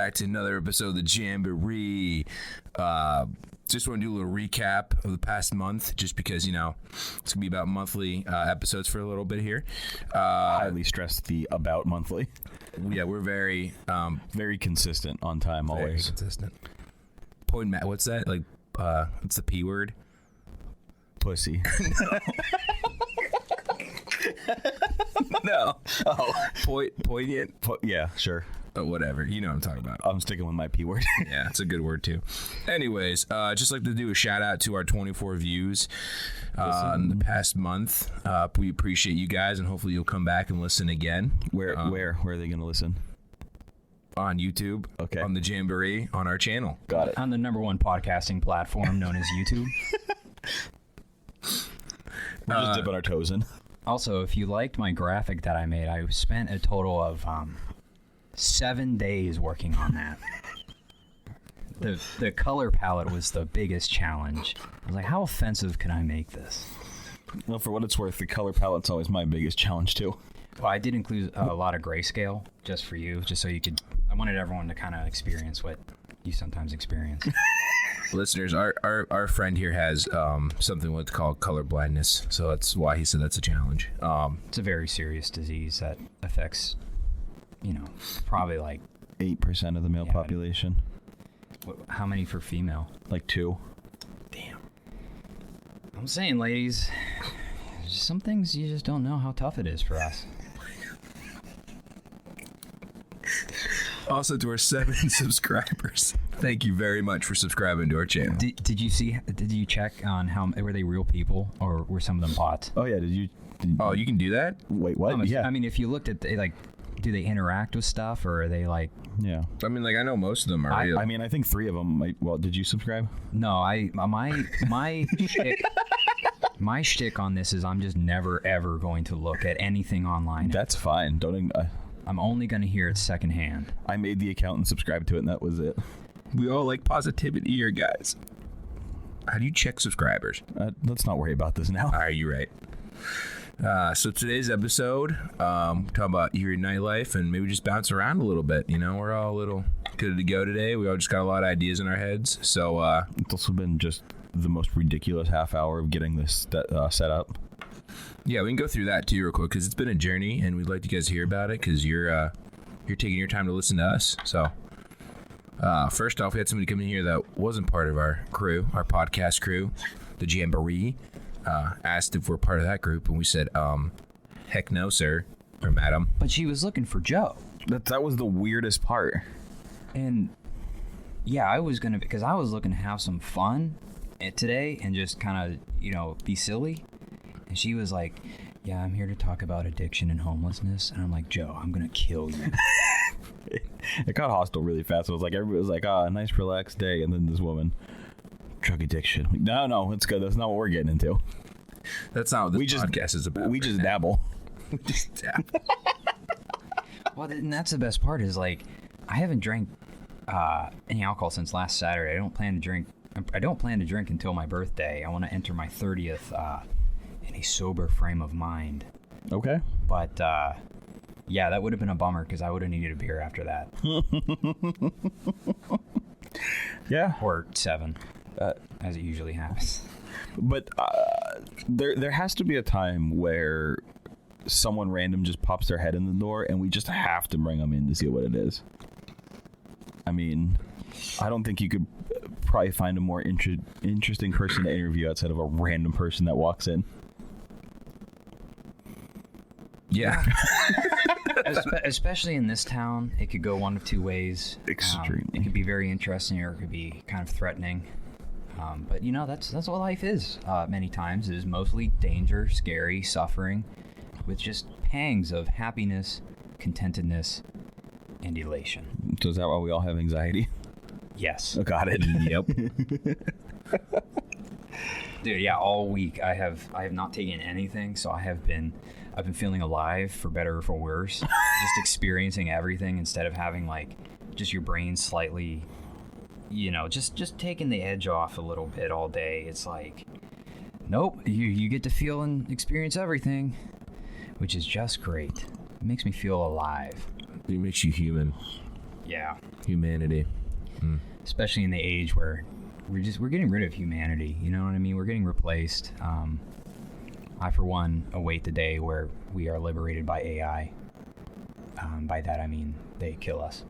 back to another episode of the Jamboree. Just want to do a little recap of the past month, just because, it's going to be about monthly episodes for a little bit here. Highly stress the about monthly. Yeah, we're very... very consistent on time, very always. consistent. What's that? Like, what's the P word? Pussy. No. Oh. Poignant? Yeah, sure. Whatever. You know what I'm talking about. I'm sticking with my P word. Yeah, it's a good word, too. Anyways, just like to do a shout-out to our 24 views in the past month. We appreciate you guys, and hopefully you'll come back and listen again. Where are they going to listen? On YouTube. Okay. On the Jamboree, on our channel. Got it. On the number one podcasting platform known as YouTube. We're just dipping our toes in. Also, if you liked my graphic that I made, I spent a total of 7 days working on that. The color palette was the biggest challenge. I was like, how offensive can I make this? Well, for what it's worth, the color palette's always my biggest challenge, too. Well, I did include a lot of grayscale just for you, just so you could... I wanted everyone to kind of experience what you sometimes experience. Listeners, our friend here has something what's called color blindness, so that's why he said that's a challenge. It's a very serious disease that affects, probably like 8% of the male population. How many for female? Like 2. Damn. I'm saying, ladies, some things you just don't know how tough it is for us. Also, to our 7 subscribers, thank you very much for subscribing to our channel. Did you check on how were they real people or were some of them bots? Oh, yeah. Oh, you can do that? Wait, what? Yeah. I mean, if you looked at do they interact with stuff or are they like? Yeah. I mean, I know most of them are real. I mean, I think 3 of them might. Well, did you subscribe? No, my shtick, my shtick on this is I'm just never ever going to look at anything online. That's fine. I'm only going to hear it secondhand. I made the account and subscribed to it, and that was it. We all like positivity here, guys. How do you check subscribers? Let's not worry about this now. All right, you're right. So today's episode, talk about your nightlife and maybe just bounce around a little bit. We're all a little good to go today. We all just got a lot of ideas in our heads. So it's also been just the most ridiculous half hour of getting this set up. Yeah, we can go through that too real quick because it's been a journey, and we'd like you guys to hear about it because you're taking your time to listen to us. So first off, we had somebody come in here that wasn't part of our crew, our podcast crew, the Jamboree. Asked if we're part of that group, and we said, heck no, sir, or madam. But she was looking for Joe. That was the weirdest part. And yeah, I was because I was looking to have some fun today and just kind of, be silly. And she was like, yeah, I'm here to talk about addiction and homelessness. And I'm like, Joe, I'm going to kill you. It got hostile really fast. It was like, everybody was like, a nice relaxed day. And then this woman, drug addiction. No, it's good. That's not what we're getting into. That's not what this podcast is about. We just dabble. We just dabble. Well, and that's the best part is I haven't drank any alcohol since last Saturday. I don't plan to drink until my birthday. I want to enter my 30th in a sober frame of mind. Okay. But yeah, that would have been a bummer because I would have needed a beer after that. Yeah. Or 7, as it usually happens. But there has to be a time where someone random just pops their head in the door and we just have to bring them in to see what it is. I mean, I don't think you could probably find a more interesting person to interview outside of a random person that walks in. Yeah. Especially in this town, it could go one of 2 ways. Extremely. It could be very interesting or it could be kind of threatening. But that's what life is. Many times it is mostly danger, scary, suffering, with just pangs of happiness, contentedness, and elation. So is that why we all have anxiety? Yes. Oh, got it. Yep. Dude, yeah, all week I have not taken anything, so I've been feeling alive, for better or for worse. Just experiencing everything instead of having just your brain slightly, just taking the edge off a little bit all day. It's like, nope, you get to feel and experience everything, which is just great. It makes me feel alive. It makes you human. Yeah. Humanity. Especially in the age where we're getting rid of humanity. You know what I mean? We're getting replaced. I, for one, await the day where we are liberated by AI. By that, I mean they kill us.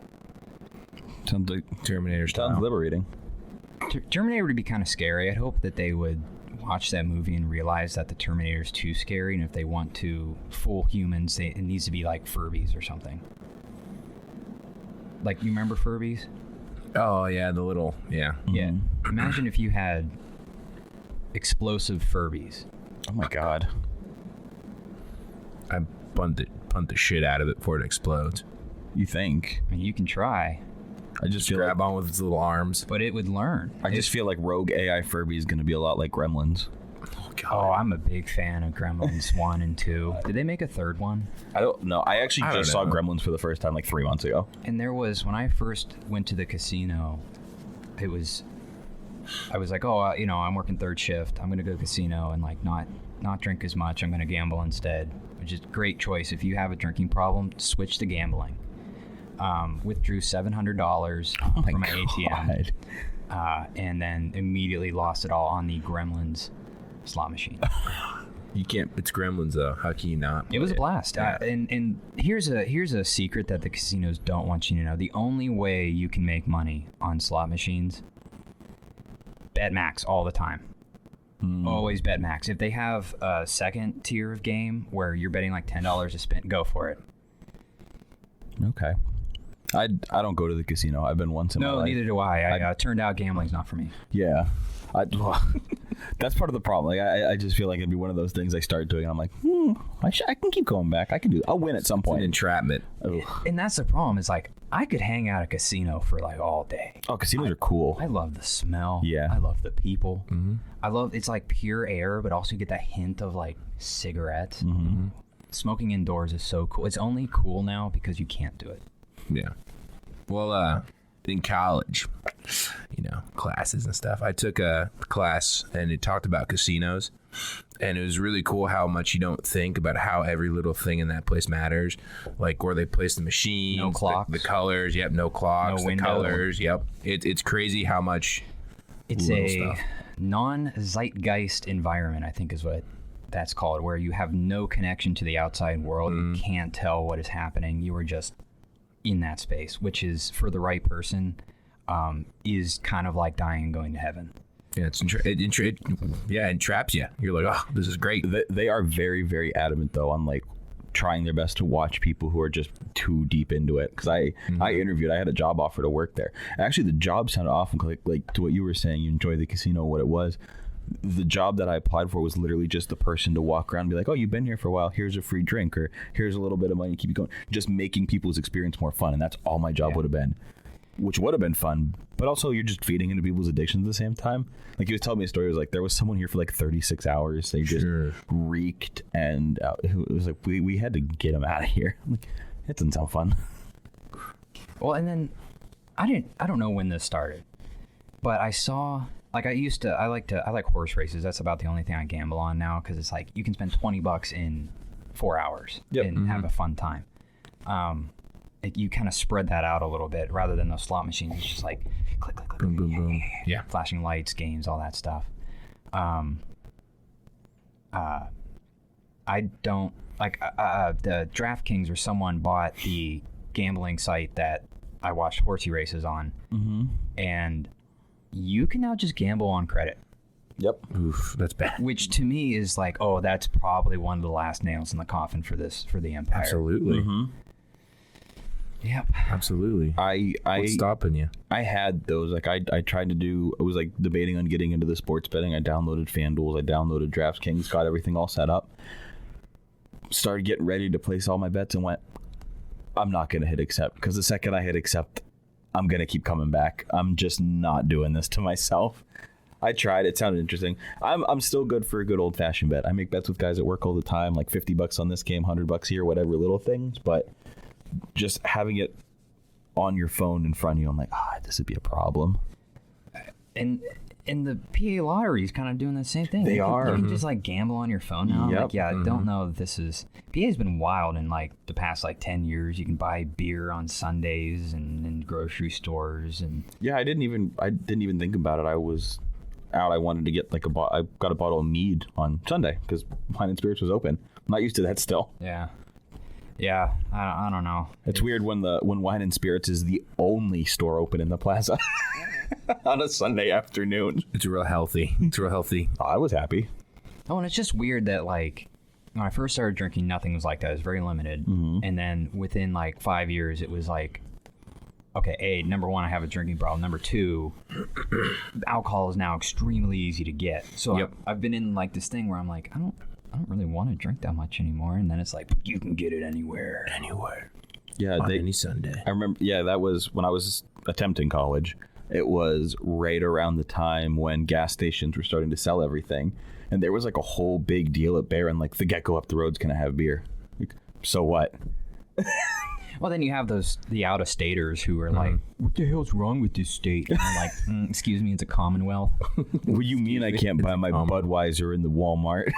Sounds like Terminator sounds style. liberating. Terminator would be kind of scary. I'd hope that they would watch that movie and realize that the Terminator is too scary, and if they want to fool humans, it needs to be like Furbies or something. Like, you remember Furbies? Oh yeah, the little yeah. Yeah. Imagine if you had explosive Furbies. Oh my god. I punt the shit out of it before it explodes. You think? I mean, you can try, I just feel Grab like, on with its little arms. but it would learn. I just feel like Rogue AI Furby is going to be a lot like Gremlins. Oh god. Oh, I'm a big fan of Gremlins 1 and 2. Did they make a third one? I don't know. I actually I don't just saw know. Gremlins for the first time like 3 months ago. And there was, when I first went to the casino, I was like, oh, I'm working third shift. I'm going to go to casino and like not drink as much. I'm going to gamble instead, which is a great choice. If you have a drinking problem, switch to gambling. Withdrew $700 from my ATM. And then immediately lost it all on the Gremlins slot machine. You can't. It's Gremlins though. How can you not? It was a blast. Yeah. And here's a secret that the casinos don't want you to know. The only way you can make money on slot machines, bet max all the time. Always bet max. If they have a second tier of game where you're betting like $10 to spin, go for it. Okay. I don't go to the casino. I've been once in my No, life. neither do I. Turned out gambling's not for me. Yeah. That's part of the problem. Like I just feel like it'd be one of those things I start doing and I'm like, I can keep going back. I can do it. I'll win at some It's an point. entrapment. Ugh. And that's the problem. Is like I could hang out at a casino for like all day. Oh, casinos are cool. I love the smell. Yeah. I love the people. Mm-hmm. I love it's like pure air, but also you get that hint of like cigarettes. Mm-hmm. Smoking indoors is so cool. It's only cool now because you can't do it. Yeah. Well, in college, classes and stuff, I took a class and it talked about casinos, and it was really cool how much you don't think about how every little thing in that place matters, like where they place the machines, No clocks. the colors, yep, no clocks, No the window. colors, yep. It's crazy how much It's little a stuff. non-zeitgeist environment, I think is what that's called, where you have no connection to the outside world. You can't tell what is happening. You are just in that space, which is, for the right person, is kind of like dying and going to heaven. Yeah, it entraps you. You're like, oh, this is great. They are very, very adamant though on like trying their best to watch people who are just too deep into it. Because I interviewed, I had a job offer to work there. Actually, the job sounded awful. Like to what you were saying, you enjoy the casino. What it was, the job that I applied for was literally just the person to walk around and be like, oh, you've been here for a while. Here's a free drink, or here's a little bit of money to keep you going. Just making people's experience more fun, and that's all my job would have been. Which would have been fun, but also you're just feeding into people's addictions at the same time. Like he was telling me a story. It was like there was someone here for like 36 hours. They just reeked, and it was like we had to get him out of here. I'm like, that doesn't sound fun. Well, and then I don't know when this started, but I saw, like, I like horse races. That's about the only thing I gamble on now, because it's like you can spend $20 in 4 hours and have a fun time. You kind of spread that out a little bit rather than those slot machines. It's just like click, click, click, Boom, boom, boom. Yeah. flashing lights, games, all that stuff. I don't like the DraftKings or someone bought the gambling site that I watched horsey races on, and you can now just gamble on credit. Yep. Oof, that's bad. Which to me is like, oh, that's probably one of the last nails in the coffin for the Empire. Absolutely. Yep. Absolutely. What's stopping you? I had those. Like I tried to do. I was like debating on getting into the sports betting. I downloaded FanDuel. I downloaded DraftKings. Got everything all set up. Started getting ready to place all my bets and went, I'm not going to hit accept, because the second I hit accept, I'm going to keep coming back. I'm just not doing this to myself. I tried. It sounded interesting. I'm still good for a good old fashioned bet. I make bets with guys at work all the time, like $50 on this game, $100 here, whatever, little things. But just having it on your phone in front of you, I'm like, this would be a problem. And And the PA lottery is kind of doing the same thing. They are. You can just like gamble on your phone now. Yep. Like, yeah, I don't know if this is. PA's been wild in like the past like 10 years. You can buy beer on Sundays and in grocery stores and. Yeah, I didn't even think about it. I was out. I wanted to get like I got a bottle of mead on Sunday because Wine and Spirits was open. I'm not used to that still. Yeah. I don't know. It's weird when Wine and Spirits is the only store open in the plaza on a Sunday afternoon. It's real healthy. I was happy. Oh, and it's just weird that like when I first started drinking, nothing was like that. It was very limited. Mm-hmm. And then within like 5 years, it was like, okay, number one, I have a drinking problem. Number two, alcohol is now extremely easy to get. So I've been in like this thing where I'm like, I don't really want to drink that much anymore. And then it's like, you can get it anywhere. Yeah, On any Sunday. I remember. Yeah, that was when I was attempting college. It was right around the time when gas stations were starting to sell everything, and there was like a whole big deal at Barron, like the Gecko up the road's gonna have beer. Like, so what? Well, then you have the out-of-staters who are like, what the hell's wrong with this state? And I'm like, excuse me, it's a Commonwealth. What do you mean I can't buy my Budweiser in the Walmart?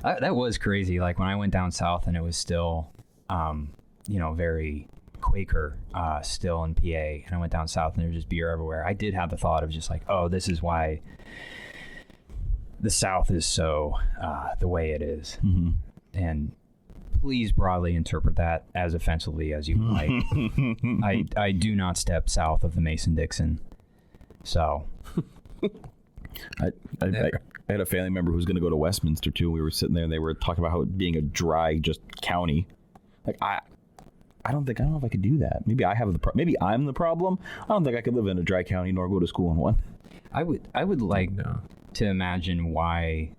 That was crazy. Like when I went down south and it was still, very Quaker still in PA. And I went down south and there was just beer everywhere. I did have the thought of just like, oh, this is why the South is so the way it is. Mm-hmm. And please broadly interpret that as offensively as you like. I do not step south of the Mason-Dixon. So. I had a family member who was going to go to Westminster too. We were sitting there and they were talking about how it being a dry just county. Like I don't know if I could do that. Maybe maybe I'm the problem. I don't think I could live in a dry county nor go to school in one. I would like to imagine why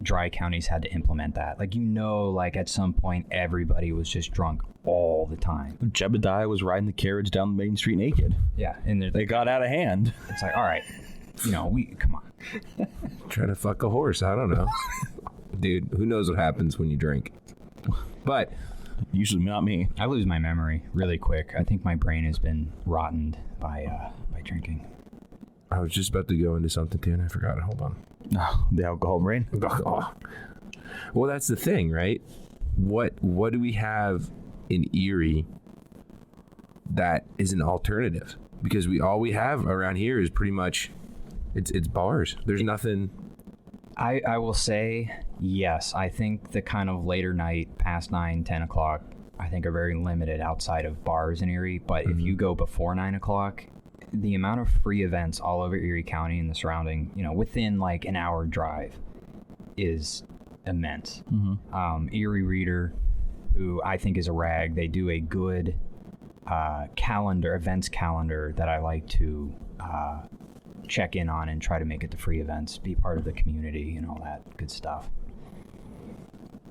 dry counties had to implement that. Like, like at some point everybody was just drunk all the time. Jebediah was riding the carriage down Main Street naked. Yeah, and they got out of hand. It's like, all right, come on. Try to fuck a horse. I don't know. Dude, who knows what happens when you drink. But usually not me. I lose my memory really quick. I think my brain has been rotted by drinking. I was just about to go into something too, and I forgot it. Hold on. Oh, the alcohol brain? Oh. Well, that's the thing, right? What do we have in Erie that is an alternative? Because all we have around here is pretty much it's bars. There's nothing. I will say yes. I think the kind of later night, past 9, 10 o'clock, I think are very limited outside of bars in Erie. But if you go before 9 o'clock, the amount of free events all over Erie County and the surrounding, within like an hour drive, is immense. Mm-hmm. Erie Reader, who I think is a rag, they do a good events calendar that I like to check in on and try to make it to free events, be part of the community and all that good stuff.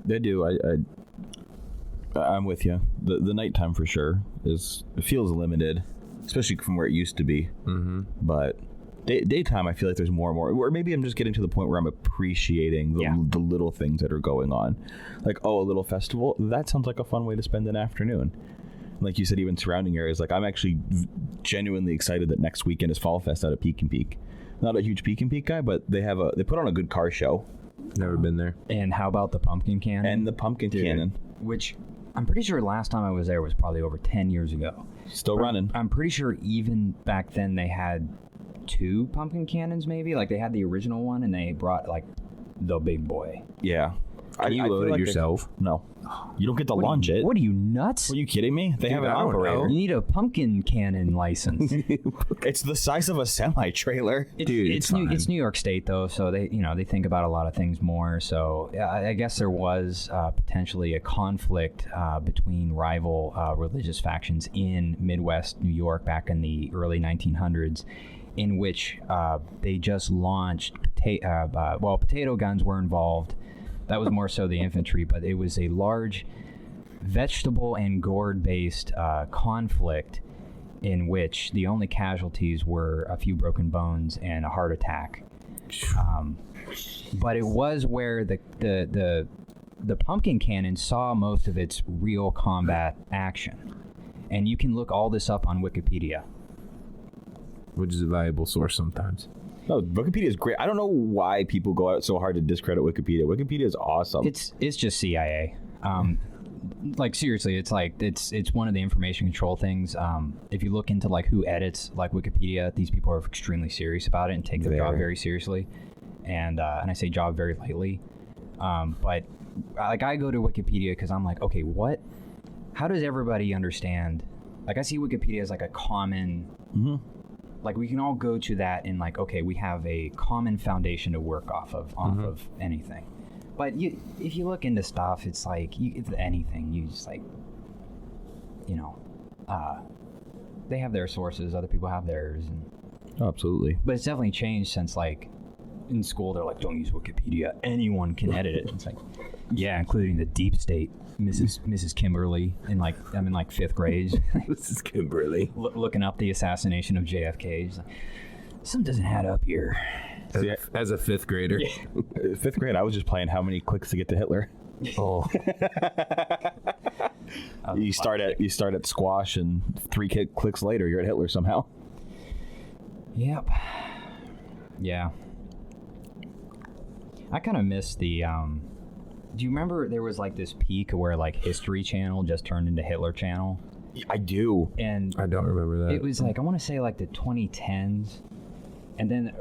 They do. I'm with you. The nighttime for sure it feels limited, especially from where it used to be. Mm-hmm. But daytime, I feel like there's more and more. Or maybe I'm just getting to the point where I'm appreciating the little things that are going on. Like, a little festival. That sounds like a fun way to spend an afternoon. Like you said, even surrounding areas. Like, I'm actually genuinely excited that next weekend is Fall Fest out of Peak and Peak. Not a huge Peak and Peak guy, but they put on a good car show. Never been there. And how about the pumpkin cannon? And the pumpkin cannon, which I'm pretty sure last time I was there was probably over 10 years ago. Still running. I'm pretty sure even back then they had 2 pumpkin cannons, maybe. Like they had the original one, and they brought like the big boy. Yeah. Can you load it yourself? No. You don't get to launch it. What are you, nuts? Are you kidding me? They have an operator. You need a pumpkin cannon license. It's the size of a semi-trailer. Dude, it's New York State, though, so they think about a lot of things more. So I guess there was potentially a conflict between rival religious factions in Midwest New York back in the early 1900s, in which they just launched potato guns were involved. That was more so the infantry, but it was a large vegetable and gourd-based conflict in which the only casualties were a few broken bones and a heart attack. But it was where the pumpkin cannon saw most of its real combat action. And you can look all this up on Wikipedia. which is a valuable source sometimes. No, Wikipedia is great. I don't know why people go out so hard to discredit Wikipedia. Wikipedia is awesome. It's just CIA. Like seriously, it's like it's one of the information control things. If you look into like who edits like Wikipedia, these people are extremely serious about it and take their job very seriously. And I say job very lightly. But like I go to Wikipedia because I'm like, okay, how does everybody understand? Like I see Wikipedia as like a common, like we can all go to that and like, okay, we have a common foundation to work off of anything. But if you look into stuff, it's like it's anything. You just like, they have their sources, other people have theirs. Absolutely. But it's definitely changed since like in school they're like, don't use Wikipedia. Anyone can edit it. It's like, yeah, including the deep state, Mrs. Kimberly. I'm in like fifth grade. Mrs. Kimberly looking up the assassination of JFK. She's like, something doesn't add up here. As a fifth grader. Yeah. Fifth grade, I was just playing how many clicks to get to Hitler. Oh. You start at squash, and 3 clicks later, you're at Hitler somehow. Yep. Yeah. I kind of miss the. Do you remember there was like this peak where like History Channel just turned into Hitler Channel? I do. And I don't remember that. It was like I want to say like the 2010s. And then,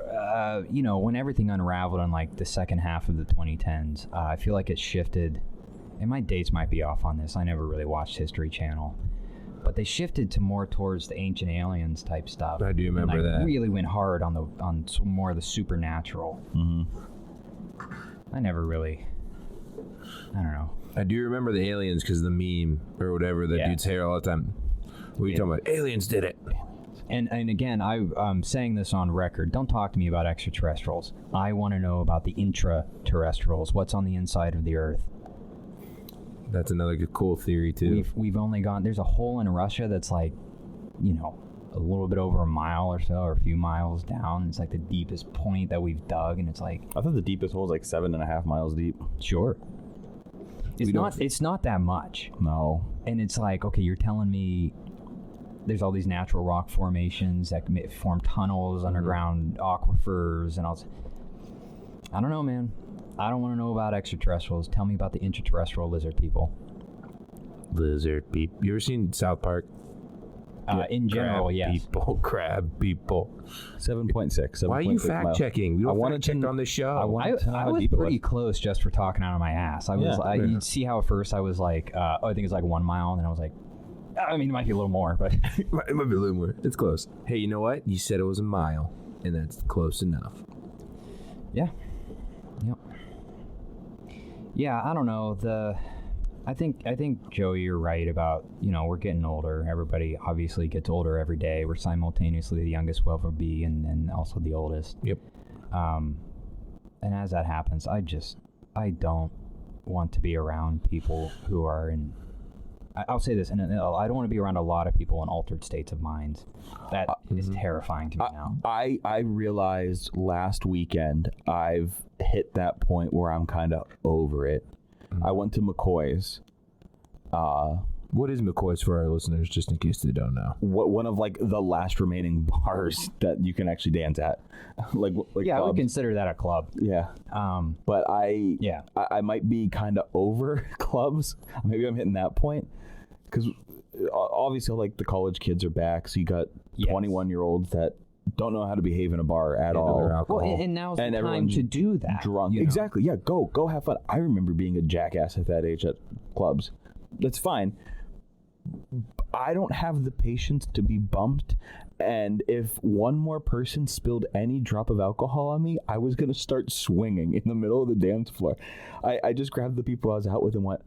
when everything unraveled in like the second half of the 2010s, I feel like it shifted. And my dates might be off on this. I never really watched History Channel, but they shifted to more towards the Ancient Aliens type stuff. I do remember and that. Really went hard on some more of the supernatural. I never really. I don't know. I do remember the aliens because the meme or whatever that dudes say all the time. What are you talking about? Aliens did it. And again, I'm saying this on record. Don't talk to me about extraterrestrials. I want to know about the intraterrestrials. What's on the inside of the Earth? That's another cool theory too. We've only gone. There's a hole in Russia that's like, a little bit over a mile or so, or a few miles down. It's like the deepest point that we've dug, and it's like. I thought the deepest hole is like 7.5 miles deep. Sure. It's not that much. No. And it's like, okay, you're telling me. There's all these natural rock formations that form tunnels, underground aquifers, and all. I don't know, man. I don't want to know about extraterrestrials. Tell me about the intraterrestrial lizard people. Lizard people. You ever seen South Park? In general, crab yes. Crab people. 7.6. Why are you fact checking? We don't fact check on this show. I was pretty close just for talking out of my ass. You'd see how at first I was like, I think it's like 1 mile, and then I was like, I mean, it might be a little more, but it might be a little more. It's close. Hey, you know what? You said it was a mile, and that's close enough. Yeah. Yep. Yeah, I don't know. I think Joey, you're right about we're getting older. Everybody obviously gets older every day. We're simultaneously the youngest we'll ever be, and also the oldest. Yep. And as that happens, I don't want to be around people who are in. I'll say this, and I don't want to be around a lot of people in altered states of minds. That is terrifying to me now. I realized last weekend I've hit that point where I'm kind of over it. I went to McCoy's. What is McCoy's for our listeners, just in case they don't know? One of like the last remaining bars that you can actually dance at. like yeah, clubs. I would consider that a club. Yeah. But I might be kind of over clubs. Maybe I'm hitting that point. Because obviously, like, the college kids are back, so you got 21-year-olds that don't know how to behave in a bar at all. Well, and now's the time to do that. Drunk. Exactly. Yeah, go have fun. I remember being a jackass at that age at clubs. That's fine. I don't have the patience to be bumped, and if one more person spilled any drop of alcohol on me, I was going to start swinging in the middle of the dance floor. I just grabbed the people I was out with and went,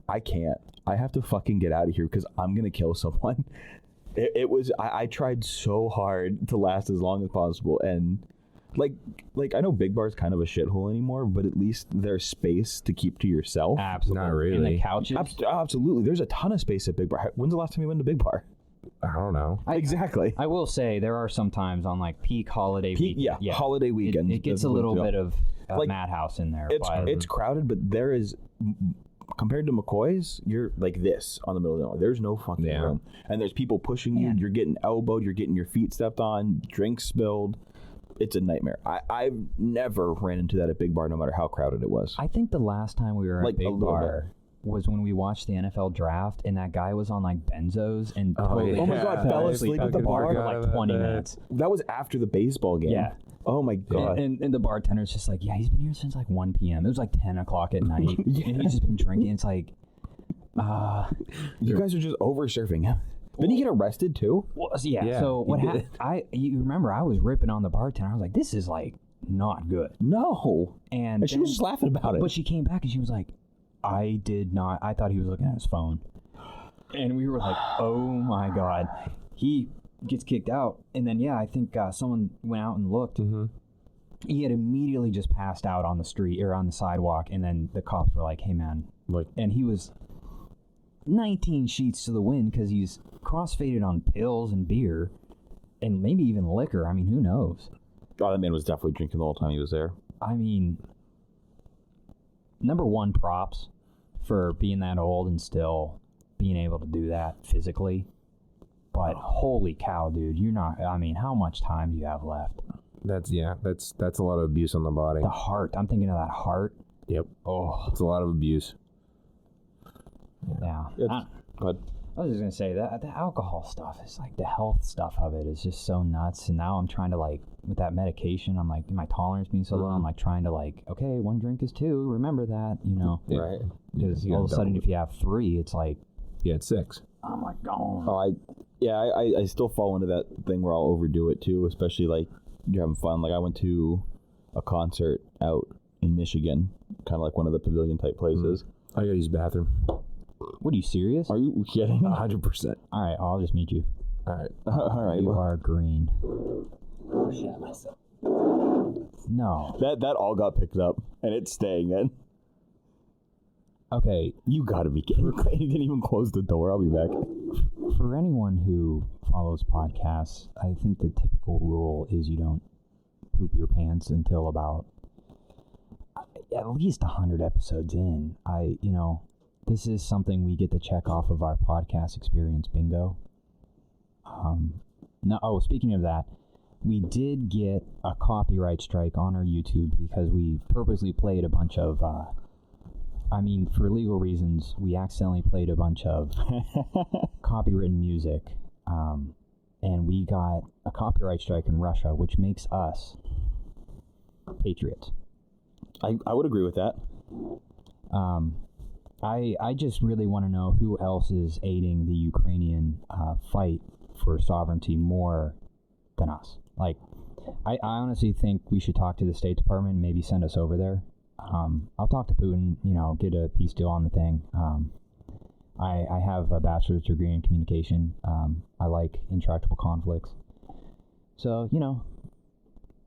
I can't. I have to fucking get out of here because I'm going to kill someone. It was, I tried so hard to last as long as possible. And like I know Big Bar's kind of a shithole anymore, but at least there's space to keep to yourself. Absolutely. Not really. And the couches. Absolutely. There's a ton of space at Big Bar. When's the last time you went to Big Bar? I don't know. Exactly. I will say there are some times on like peak holiday weekend. Yeah, holiday weekend. It gets a little bit of madhouse in there. It's crowded, but there is compared to McCoy's, you're like this on the middle of the night. There's no fucking room. And there's people pushing you. You're getting elbowed. You're getting your feet stepped on. Drinks spilled. It's a nightmare. I've never ran into that at Big Bar, no matter how crowded it was. I think the last time we were Like, at a Big little Bar was when we watched the NFL draft, and that guy was on like benzos and totally Oh my God, fell asleep at the bar for like 20 minutes. That was after the baseball game. Yeah. Oh my God. And the bartender's just like, yeah, he's been here since like 1 p.m. It was like 10 o'clock at night. And he's just been drinking. It's like, you guys are just over surfing. Didn't he get arrested too? Well, yeah. So what happened? You remember I was ripping on the bartender. I was like, this is like not good. No. And she was just laughing about it. But she came back and she was like, I thought he was looking at his phone. And we were like, oh my God. He gets kicked out. And then, I think someone went out and looked. Mm-hmm. He had immediately just passed out on the street or on the sidewalk. And then the cops were like, hey, man. And he was 19 sheets to the wind because he's crossfaded on pills and beer and maybe even liquor. I mean, who knows? Oh, that man was definitely drinking the whole time he was there. I mean, number one, props for being that old and still being able to do that physically. But holy cow, dude, you're not. I mean, how much time do you have left? That's a lot of abuse on the body. The heart. I'm thinking of that heart. Yep. Oh, it's a lot of abuse. Yeah. But I was just gonna say that the alcohol stuff is like the health stuff of it is just so nuts. And now I'm trying to like with that medication, I'm like my tolerance being so low. I'm like trying to like, okay, 1 drink is 2. Remember that, you know? Yeah. Right. Because all of a sudden, if you have 3, it's like it's 6. I'm like, oh. I still fall into that thing where I'll overdo it too, especially like you're having fun. Like I went to a concert out in Michigan, kind of like one of the pavilion type places. I gotta use the bathroom. What, are you serious? Are you kidding? 100%. All right, I'll just meet you. All right. All right. You are green. No. That all got picked up, and it's staying in. Okay. You gotta be kidding. He didn't even close the door. I'll be back. For anyone who follows podcasts, I think the typical rule is you don't poop your pants until about at least 100 episodes in. This is something we get to check off of our podcast experience bingo. Speaking of that, we did get a copyright strike on our YouTube because we purposely played a bunch of, for legal reasons, we accidentally played a bunch of copywritten music, and we got a copyright strike in Russia, which makes us patriots. I would agree with that. I just really want to know who else is aiding the Ukrainian fight for sovereignty more than us. Like, I honestly think we should talk to the State Department and maybe send us over there. I'll talk to Putin, get a peace deal on the thing. I have a bachelor's degree in communication. I like intractable conflicts. So,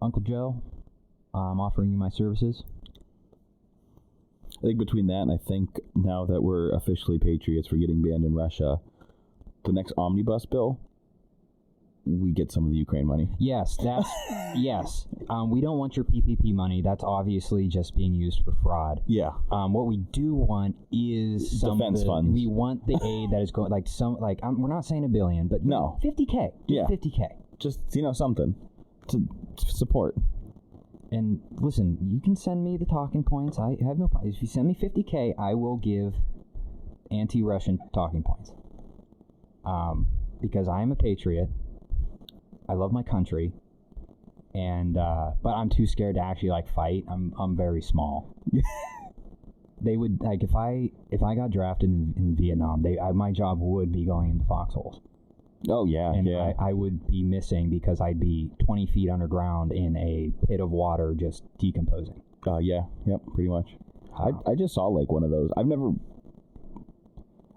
Uncle Joe, I'm offering you my services. I think between that and I think now that we're officially patriots for getting banned in Russia, the next omnibus bill, we get some of the Ukraine money. Yes, yes. We don't want your PPP money. That's obviously just being used for fraud. Yeah. What we do want is some defense funds. We want the aid that is going we're not saying $1 billion, but no, $50K. Yeah, $50K. Just something to support. And listen, you can send me the talking points. I have no problem. If you send me $50K, I will give anti-Russian talking points. Because I am a patriot. I love my country. And but I'm too scared to actually fight. I'm very small. They would if I got drafted in Vietnam, my job would be going into foxholes. Oh, yeah, and yeah. I would be missing because I'd be 20 feet underground in a pit of water just decomposing. Yeah, yep, pretty much. I just saw one of those.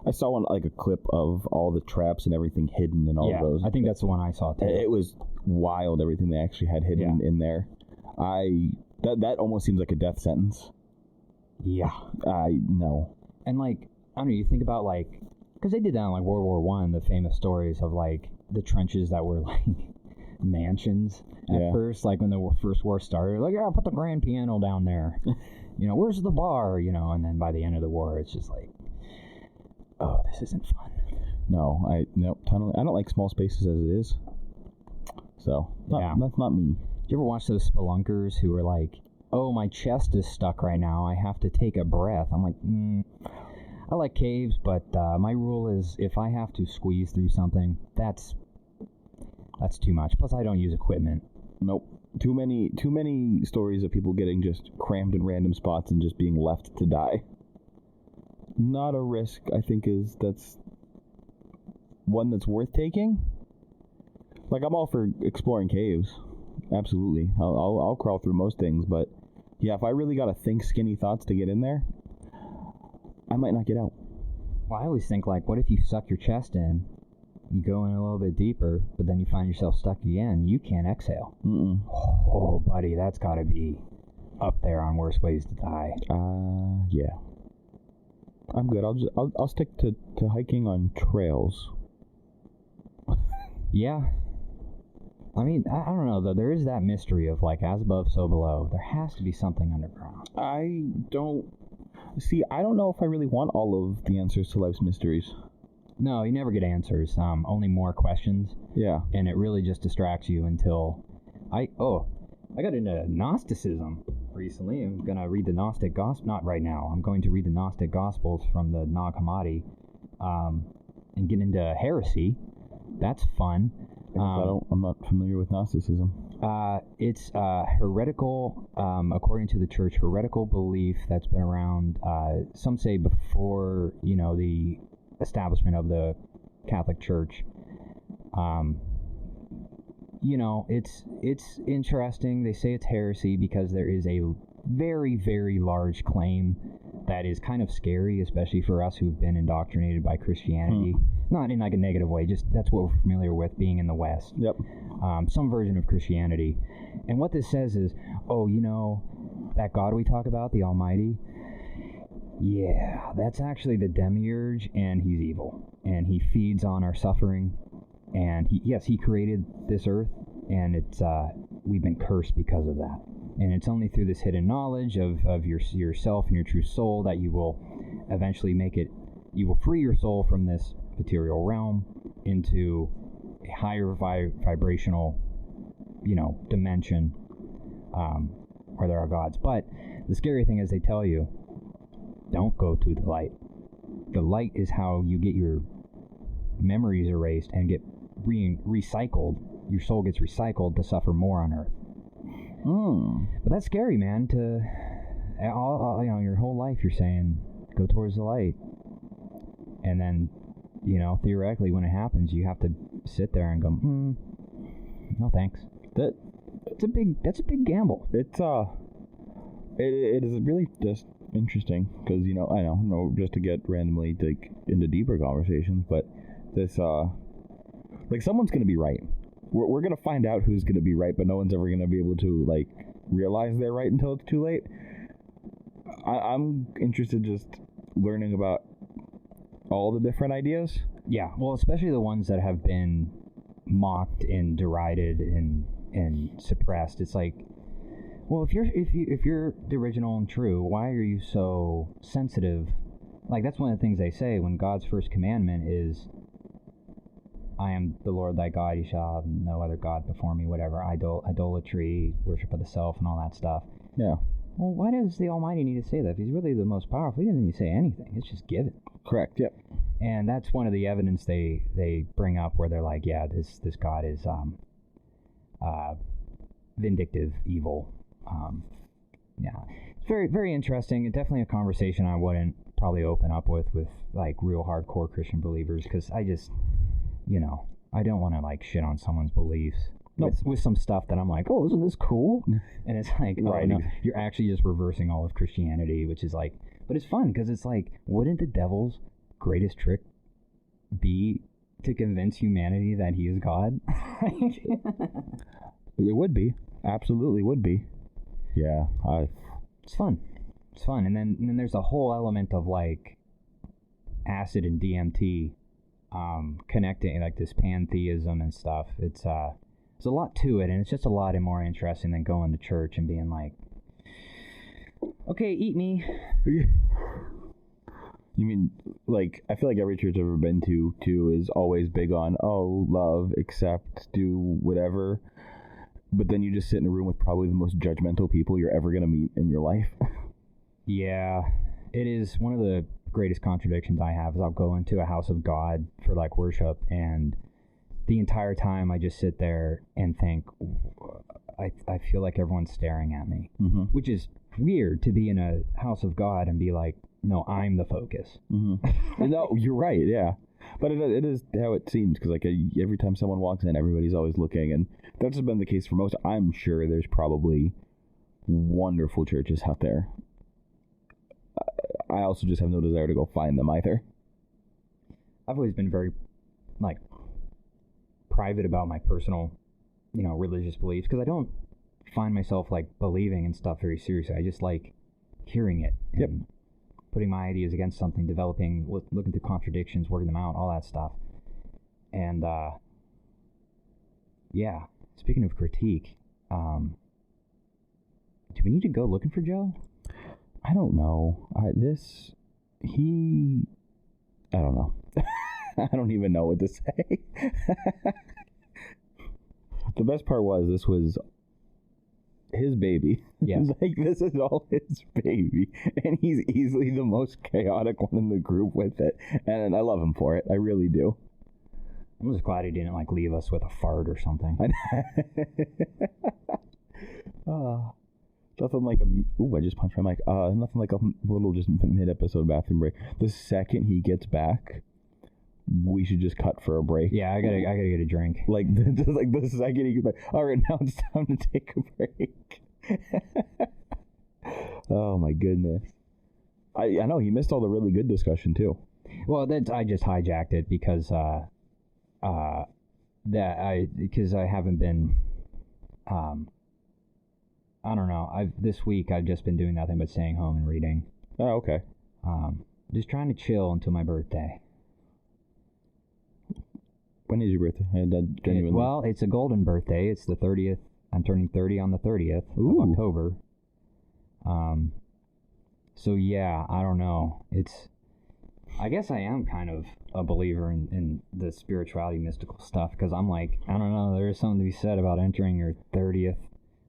I saw one a clip of all the traps and everything hidden in all of those. I think that's the one I saw too. It was wild, everything they actually had hidden in there. That almost seems like a death sentence. Yeah. I know. And I don't know, you think about because they did that in World War I, the famous stories of the trenches that were mansions at first, when the first war started. Put the grand piano down there. where's the bar? And then by the end of the war, it's just like, oh, this isn't fun. No, tunneling. I don't like small spaces as it is. So that's not me. Do you ever watch those spelunkers who are like, oh, my chest is stuck right now, I have to take a breath? I'm like, I like caves, but my rule is if I have to squeeze through something, that's too much. Plus, I don't use equipment. Nope. Too many stories of people getting just crammed in random spots and just being left to die. Not a risk, I think, that's one that's worth taking. Like, I'm all for exploring caves. Absolutely. I'll crawl through most things, but yeah, if I really gotta think skinny thoughts to get in there, I might not get out. Well, I always think, like, what if you suck your chest in, you go in a little bit deeper, but then you find yourself stuck again, you can't exhale. Mm-mm. Oh, buddy, that's gotta be up there on worst ways to die. Yeah. I'm good. I'll stick to hiking on trails. Yeah. I mean, I don't know, though. There is that mystery of, like, as above, so below. There has to be something underground. I don't know if I really want all of the answers to life's mysteries. No, you never get answers. Only more questions. Yeah. And it really just distracts you until... I got into Gnosticism recently. I'm going to read the Gnostic Gospel. Not right now. I'm going to read the Gnostic Gospels from the Nag Hammadi and get into heresy. That's fun. I'm not familiar with Gnosticism. It's heretical, according to the church, heretical belief that's been around, some say before, the establishment of the Catholic Church. It's interesting. They say it's heresy because there is a very, very large claim that is kind of scary, especially for us who've been indoctrinated by Christianity. Not in like a negative way, just that's what we're familiar with being in the West. Yep. Some version of Christianity. And what this says is, that God we talk about, the Almighty, yeah, that's actually the demiurge, and he's evil. And he feeds on our suffering. And he created this earth, and it's we've been cursed because of that. And it's only through this hidden knowledge of yourself and your true soul that you will eventually you will free your soul from this material realm into a higher vibrational, dimension, where there are gods. But the scary thing is they tell you, don't go to the light. The light is how you get your memories erased and get recycled. Your soul gets recycled to suffer more on Earth. But that's scary, man. Your whole life you're saying go towards the light, and then theoretically when it happens you have to sit there and go, no thanks. That's a big gamble. It's it is really just interesting because I know just to get randomly into deeper conversations, but this someone's gonna be right. We're gonna find out who's gonna be right, but no one's ever gonna be able to realize they're right until it's too late. I'm interested just learning about all the different ideas. Yeah, well, especially the ones that have been mocked and derided and suppressed. It's like, well, if you're the original and true, why are you so sensitive? Like, that's one of the things they say when God's first commandment is, I am the Lord thy God, you shall have no other God before me, whatever, idolatry, worship of the self, and all that stuff. Yeah. Well, why does the Almighty need to say that? If he's really the most powerful, he doesn't need to say anything. It's just given. Correct, yep. And that's one of the evidence they bring up where they're like, yeah, this God is vindictive, evil. Yeah. It's very, very interesting. It's definitely a conversation I wouldn't probably open up with real hardcore Christian believers, because I just... I don't want to shit on someone's beliefs with some stuff that I'm like, oh, isn't this cool? And it's like, right, no, you're actually just reversing all of Christianity, which is but it's fun because it's wouldn't the devil's greatest trick be to convince humanity that he is God? It would be, absolutely would be. Yeah, it's fun. It's fun, and then there's a whole element of acid and DMT. Connecting this pantheism and stuff. It's there's a lot to it, and it's just a lot more interesting than going to church and being like, Okay, eat me. You mean, like, I feel like every church I've ever been to, too, is always big on, oh, love, accept, do whatever. But then you just sit in a room with probably the most judgmental people you're ever going to meet in your life. Yeah, it is one of the greatest contradictions I have is I'll go into a house of God for, like, worship, and the entire time I just sit there and think, I feel like everyone's staring at me, which is weird to be in a house of God and be like, no, I'm the focus. No, you're right, yeah. But it is how it seems, because like every time someone walks in, everybody's always looking, and that's been the case for most. I'm sure there's probably wonderful churches out there. I also just have no desire to go find them either. I've always been very, like, private about my personal, religious beliefs, because I don't find myself, like, believing in stuff very seriously. I just like hearing it. Yep. Putting my ideas against something, developing, looking through contradictions, working them out, all that stuff. And, yeah, speaking of critique, do we need to go looking for Joe? I don't know. I don't know. I don't even know what to say. The best part was this was his baby. Yes. Like, this is all his baby, and he's easily the most chaotic one in the group with it, and I love him for it. I really do. I'm just glad he didn't, like, leave us with a fart or something. Nothing like I just punched my mic. Nothing like a little just mid-episode bathroom break. The second he gets back, we should just cut for a break. Yeah, I gotta get a drink. Like, the second he gets back, all right, now it's time to take a break. Oh my goodness. I know he missed all the really good discussion too. Well, I just hijacked it because I haven't been I don't know. This week I've just been doing nothing but staying home and reading. Oh, okay. Just trying to chill until my birthday. When is your birthday? Well, it's a golden birthday. It's the 30th. I'm turning 30 on the 30th Ooh. of October. So yeah, I don't know. I guess I am kind of a believer in the spirituality, mystical stuff, because I'm like, I don't know, there's something to be said about entering your 30th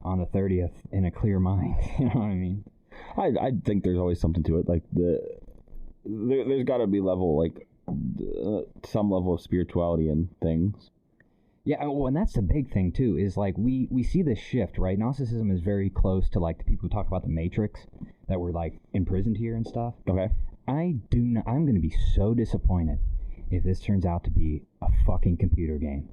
on the 30th in a clear mind. You know what I mean? I think there's always something to it. Like, there's got to be some level of spirituality in things. Yeah, well, and that's the big thing too, is like we see this shift, right? Gnosticism is very close to, like, the people who talk about the Matrix, that were, like, imprisoned here and stuff. Okay. I'm going to be so disappointed if this turns out to be a fucking computer game.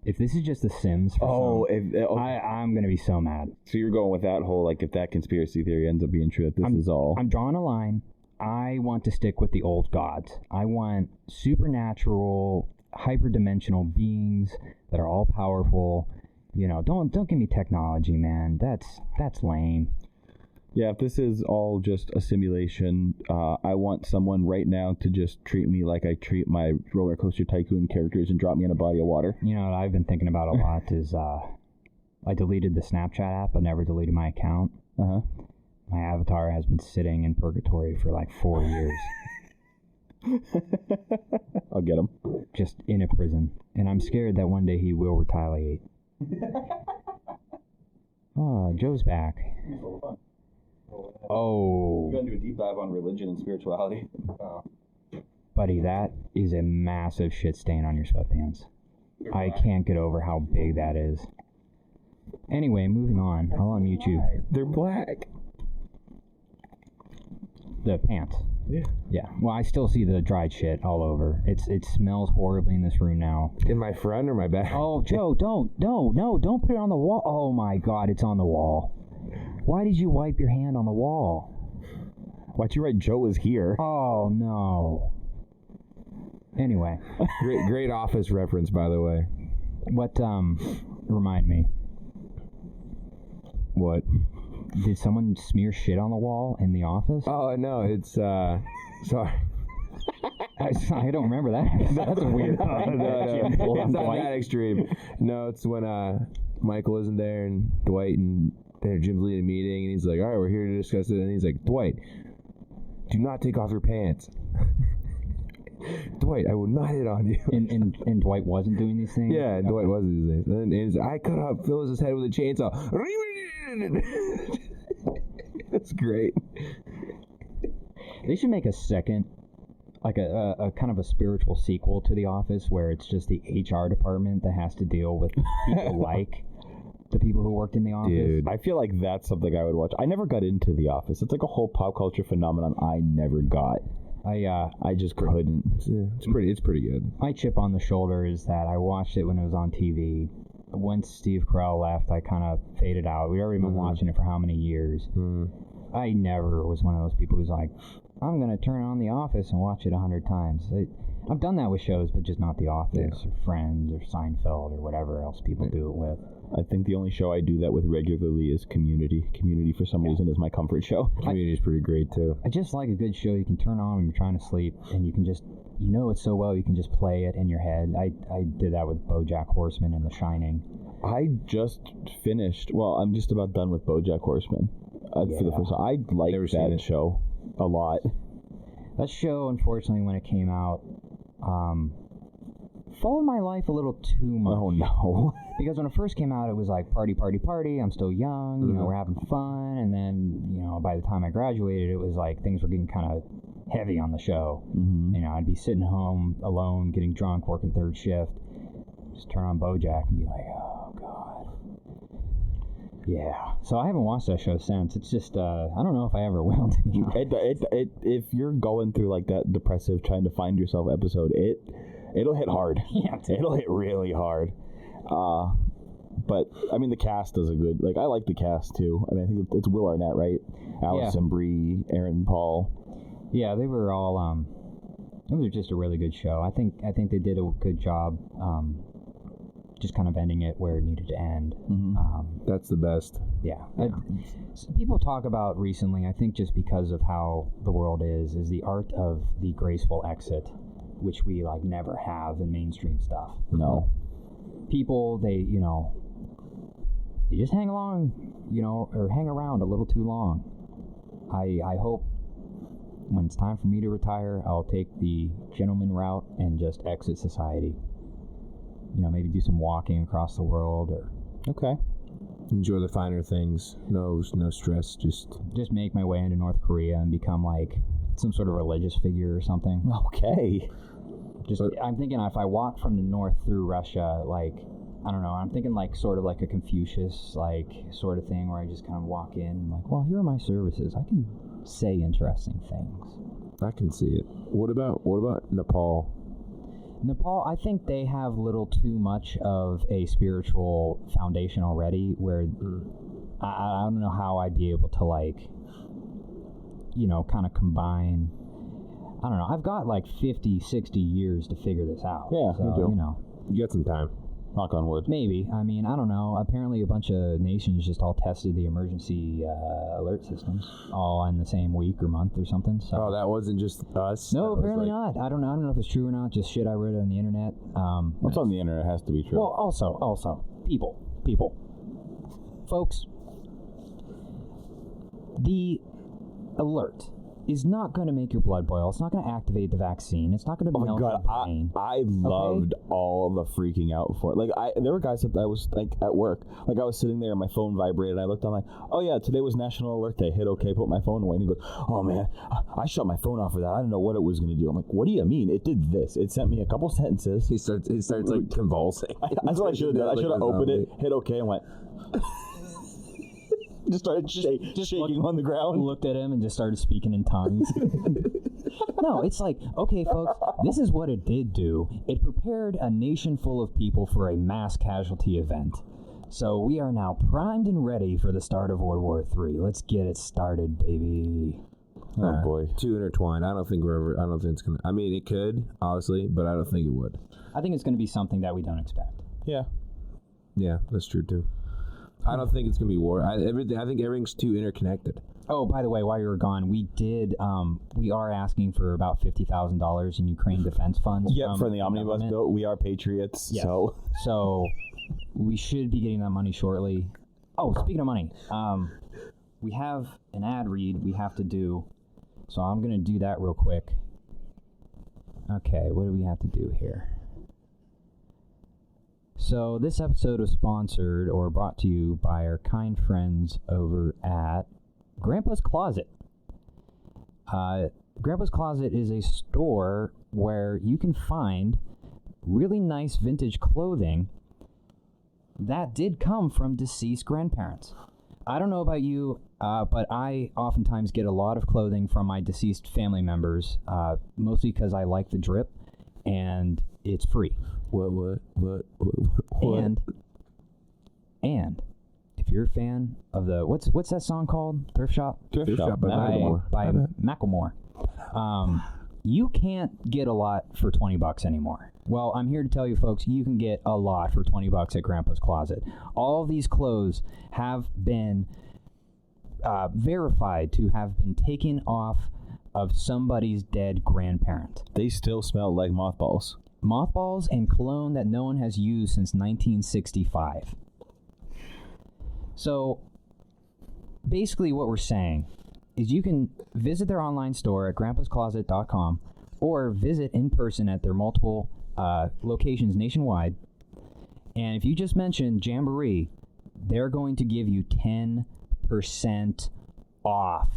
If this is just The Sims for I'm going to be so mad. So you're going with that whole, like, if that conspiracy theory ends up being true, that this is all... I'm drawing a line. I want to stick with the old gods. I want supernatural, hyperdimensional beings that are all powerful. Don't give me technology, man. That's lame. Yeah, if this is all just a simulation, I want someone right now to just treat me like I treat my Roller Coaster Tycoon characters and drop me in a body of water. You know what I've been thinking about a lot is I deleted the Snapchat app, but never deleted my account. Uh-huh. My avatar has been sitting in purgatory for like 4 years. I'll get him. Just in a prison. And I'm scared that one day he will retaliate. Oh, Joe's back. Oh. We're going to do a deep dive on religion and spirituality. Buddy, that is a massive shit stain on your sweatpants. I can't get over how big that is. Anyway, moving on. I'll unmute you. They're black. The pants. Yeah. Yeah. Well, I still see the dried shit all over. It smells horribly in this room now. In my front or my back? Oh, Joe, don't put it on the wall. Oh my God, it's on the wall. Why did you wipe your hand on the wall? Why'd you write Joe is here? Oh no. Anyway. Great Office reference, by the way. What, remind me. What? Did someone smear shit on the wall in the office? Oh, no, it's, sorry. I don't remember that. That's a weird thing. No. It's not that extreme. No, it's when Michael isn't there and Dwight and Jim's leading a meeting, and he's like, all right, we're here to discuss it. And he's like, Dwight, do not take off your pants. Dwight, I will not hit on you. And Dwight wasn't doing these things? Yeah, and Dwight wasn't doing these things. And then he's like, I cut off Phyllis's head with a chainsaw. That's great. They should make a second, like a kind of a spiritual sequel to The Office, where it's just the HR department that has to deal with people like the people who worked in The Office. Dude. I feel like that's something I would watch. I never got into The Office. It's like a whole pop culture phenomenon I never got. I just couldn't. It's pretty good. My chip on the shoulder is that I watched it when it was on TV. Once Steve Carell left, I kind of faded out. We'd already been watching it for how many years? I never was one of those people who's like, I'm going to turn on The Office and watch it 100 times. I've done that with shows, but just not The Office or Friends or Seinfeld or whatever else people do it with. I think the only show I do that with regularly is Community. Community, for some reason, is my comfort show. Community's pretty great, too. I just like a good show you can turn on when you're trying to sleep, and you can just, you know it so well, you can just play it in your head. I did that with BoJack Horseman and The Shining. I just finished, well, I'm just about done with BoJack Horseman for the first time. I like that show a lot. That show, unfortunately, when it came out, followed my life a little too much. Oh, no. Because when it first came out, it was like party, party, party. I'm still young, you know, we're having fun. And then, you know, by the time I graduated, it was like things were getting kind of heavy on the show. You know, I'd be sitting home alone, getting drunk, working third shift. Just turn on BoJack and be like, oh, God. Yeah. So I haven't watched that show since. It's just, I don't know if I ever will, to be honest. If you're going through like that depressive trying to find yourself episode, it'll hit hard. Yeah, it'll hit really hard. But I mean, the cast does a good. Like, I like the cast too. I mean, I think it's Will Arnett, right? Allison Brie, Aaron Paul. Yeah, they were all. It was just a really good show. I think they did a good job. Just kind of ending it where it needed to end. That's the best. Yeah. People talk about recently, I think just because of how the world is the art of the graceful exit, which we like never have in mainstream stuff. No. People, they just hang along, you know, or hang around a little too long. I hope when it's time for me to retire, I'll take the gentleman route and just exit society. You know, maybe do some walking across the world, or Enjoy the finer things. No stress. just make my way into North Korea and become like some sort of religious figure or something. Okay. I'm thinking if I walk from the north through Russia, like, I don't know, I'm thinking like sort of like a Confucius like sort of thing where I just kind of walk in and like, well, here are my services. I can say interesting things. I can see it. What about Nepal? Nepal, I think they have a little too much of a spiritual foundation already where I don't know how I'd be able to, like, you know, kind of combine. I don't know. I've got like 50, 60 years to figure this out. Yeah, so, you do. You know. You got some time. Knock on wood. Maybe. I mean, I don't know. Apparently a bunch of nations just all tested the emergency alert systems all in the same week or month or something. So. Oh, that wasn't just us? No, apparently not. I don't know if it's true or not. Just shit I read on the internet. What's on the internet has to be true. Well, also, people. Folks, the alert is not going to make your blood boil. It's not going to activate the vaccine. It's not going to melt your brain. I loved all of the freaking out for it. Like, there were guys that I was like at work. Like, I was sitting there and my phone vibrated. And I looked on like, oh yeah, today was National Alert Day. Hit OK, put my phone away. And he goes, oh man, I shut my phone off for that. I didn't know what it was going to do. I'm like, what do you mean? It did this. It sent me a couple sentences. He starts like convulsing. That's what I should have done. I should have opened it, hit OK, and went. Just started shaking on the ground. Looked at him and just started speaking in tongues. No, it's like, okay, folks, this is what it did do. It prepared a nation full of people for a mass casualty event. So we are now primed and ready for the start of World War III. Let's get it started, baby. Oh boy, too intertwined. I don't think it's gonna. I mean, it could obviously, but I don't think it would. I think it's going to be something that we don't expect. Yeah, that's true too. I don't think it's gonna be war. I think everything's too interconnected. Oh, by the way, while you were gone, we are asking for about $50,000 in Ukraine defense funds. Yeah, for the omnibus bill. We are patriots, yes. so we should be getting that money shortly. Oh, speaking of money, we have an ad read we have to do, so I'm going to do that real quick. Okay, what do we have to do here? So this episode was sponsored or brought to you by our kind friends over at Grandpa's Closet. Grandpa's Closet is a store where you can find really nice vintage clothing that did come from deceased grandparents. I don't know about you, but I oftentimes get a lot of clothing from my deceased family members, mostly because I like the drip, and it's free. What? And if you're a fan of the what's that song called? Thrift Shop. Thrift Shop by Macklemore. You can't get a lot for $20 anymore. Well, I'm here to tell you, folks, you can get a lot for $20 at Grandpa's Closet. All of these clothes have been verified to have been taken off of somebody's dead grandparent. They still smell like mothballs. Mothballs and cologne that no one has used since 1965. So, basically what we're saying is you can visit their online store at grandpascloset.com or visit in person at their multiple locations nationwide. And if you just mention Jamboree, they're going to give you 10% off.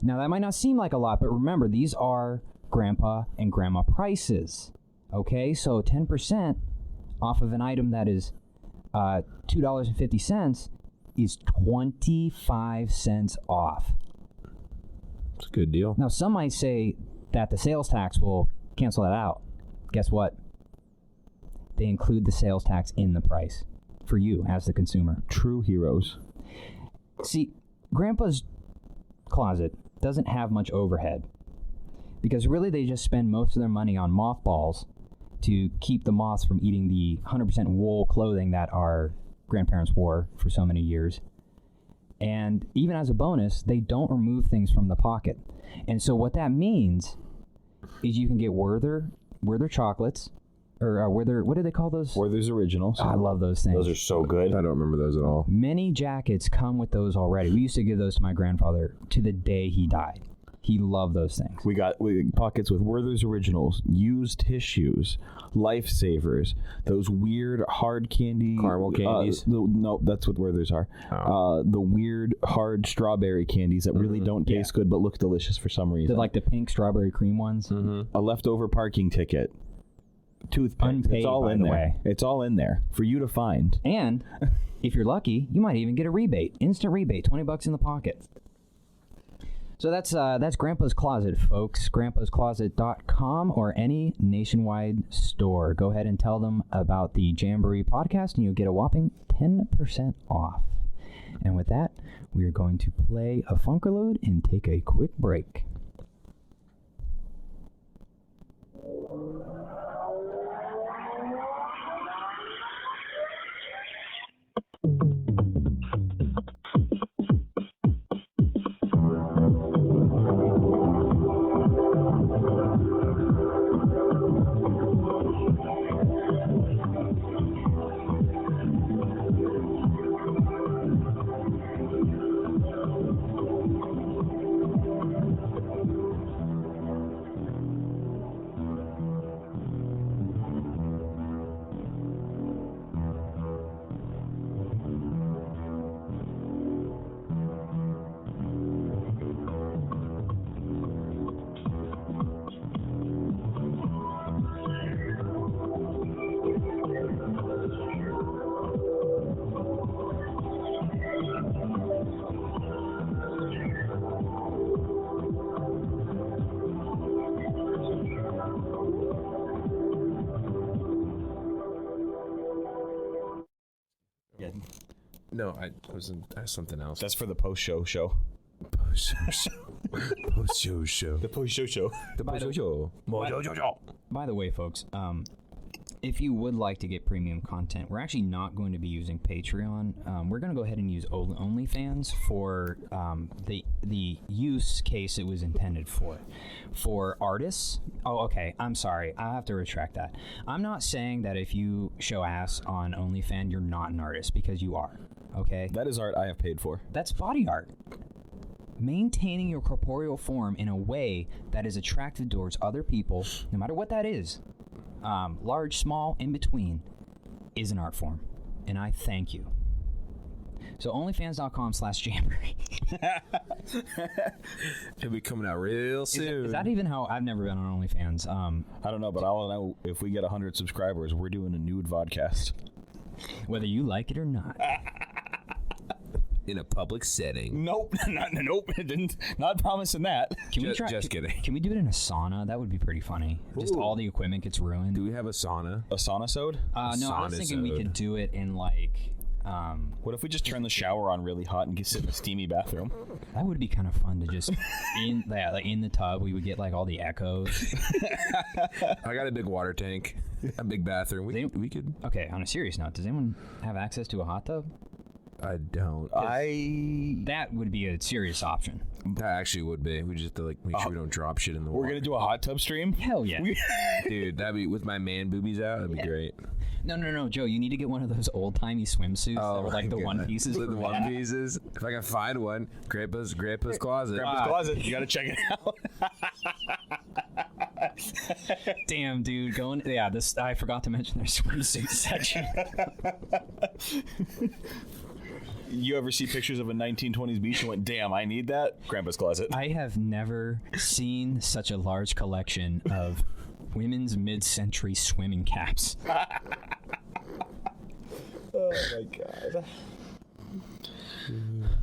Now, that might not seem like a lot, but remember, these are grandpa and grandma prices. Okay, so 10% off of an item that is $2.50 is 25 cents off. It's a good deal. Now, some might say that the sales tax will cancel that out. Guess what? They include the sales tax in the price for you as the consumer. True heroes. See, Grandpa's Closet doesn't have much overhead because really they just spend most of their money on mothballs to keep the moths from eating the 100% wool clothing that our grandparents wore for so many years. And even as a bonus, they don't remove things from the pocket. And so what that means is you can get Werther chocolates, or Werther, what do they call those? Werther's Originals. Oh, I love those things. Those are so good. I don't remember those at all. Many jackets come with those already. We used to give those to my grandfather to the day he died. He loved those things. We got pockets with Werther's Originals, used tissues, lifesavers, those weird hard candy. Caramel candies? No, that's what Werther's are. Oh. The weird hard strawberry candies that really don't taste good but look delicious for some reason. Like the pink strawberry cream ones. Mm-hmm. A leftover parking ticket. Toothpicks. Unpaid, it's all by in the there. way. It's all in there for you to find. And if you're lucky, you might even get a rebate. Instant rebate, $20 in the pocket. So that's Grandpa's Closet, folks. grandpascloset.com or any nationwide store. Go ahead and tell them about the Jamboree podcast and you'll get a whopping 10% off. And with that, we are going to play a Funkerload and take a quick break. No, I have something else. That's for the post-show show. Post-show show. The post-show show. The post-show show. By the way, folks, if you would like to get premium content, we're actually not going to be using Patreon. We're going to go ahead and use OnlyFans for the use case it was intended for. For artists, okay, I'm sorry. I have to retract that. I'm not saying that if you show ass on OnlyFans, you're not an artist, because you are, okay? That is art I have paid for. That's body art. Maintaining your corporeal form in a way that is attractive towards other people, no matter what that is, large, small, in between, is an art form. And I thank you. So onlyfans.com/Jamboree. It'll be coming out real soon. Is that even how? I've never been on OnlyFans. I don't know, but I'll know if we get 100 subscribers, we're doing a nude vodcast. Whether you like it or not. In a public setting. Nope, not promising that. Can we try? Just kidding. Can we do it in a sauna? That would be pretty funny. Just all the equipment gets ruined. Do we have a sauna? A sauna-sode? No, I was thinking we Sauna-sode. could do it in like. What if we just turn the shower on really hot and sit in a steamy bathroom? That would be kind of fun to just in the tub. We would get like all the echoes. I got a big water tank, a big bathroom. We could. Okay, on a serious note, does anyone have access to a hot tub? I don't. That would be a serious option. That actually would be. We just have to like make sure we don't drop shit in the We're water. gonna do a hot tub stream? Hell yeah. Dude, that'd be with my man boobies out. That'd be great. No, Joe. You need to get one of those old timey swimsuits that were like the my one God. pieces. The one pieces. If I can find one, Grandpa's closet. Grandpa's closet. You gotta check it out. Damn, dude. I forgot to mention their swimsuit section. You ever see pictures of a 1920s beach and went, damn, I need that? Grandpa's closet. I have never seen such a large collection of women's mid-century swimming caps. Oh my god.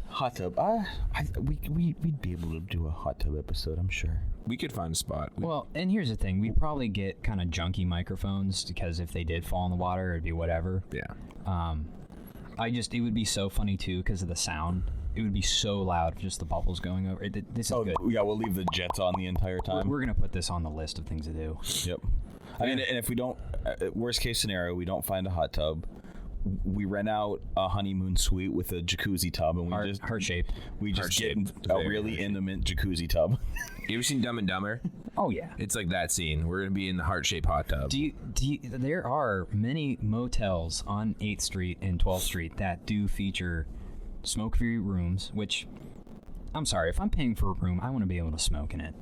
Hot tub. We'd be able to do a hot tub episode, I'm sure. We could find a spot. Well, and here's the thing. We'd probably get kind of junky microphones because if they did fall in the water, it'd be whatever. Yeah. It would be so funny too because of the sound. It would be so loud, just the bubbles going over. This is good. Yeah, we'll leave the jets on the entire time. We're going to put this on the list of things to do. Yep. I mean, and if we don't, worst case scenario, we don't find a hot tub. We rent out a honeymoon suite with a jacuzzi tub, and we just heart-shaped. We just get Heart-shaped. a really intimate jacuzzi tub. You ever seen Dumb and Dumber? Oh, yeah. It's like that scene. We're gonna be in the heart-shaped hot tub. There are many motels on 8th Street and 12th Street that do feature smoke-free rooms, which, I'm sorry, if I'm paying for a room, I want to be able to smoke in it.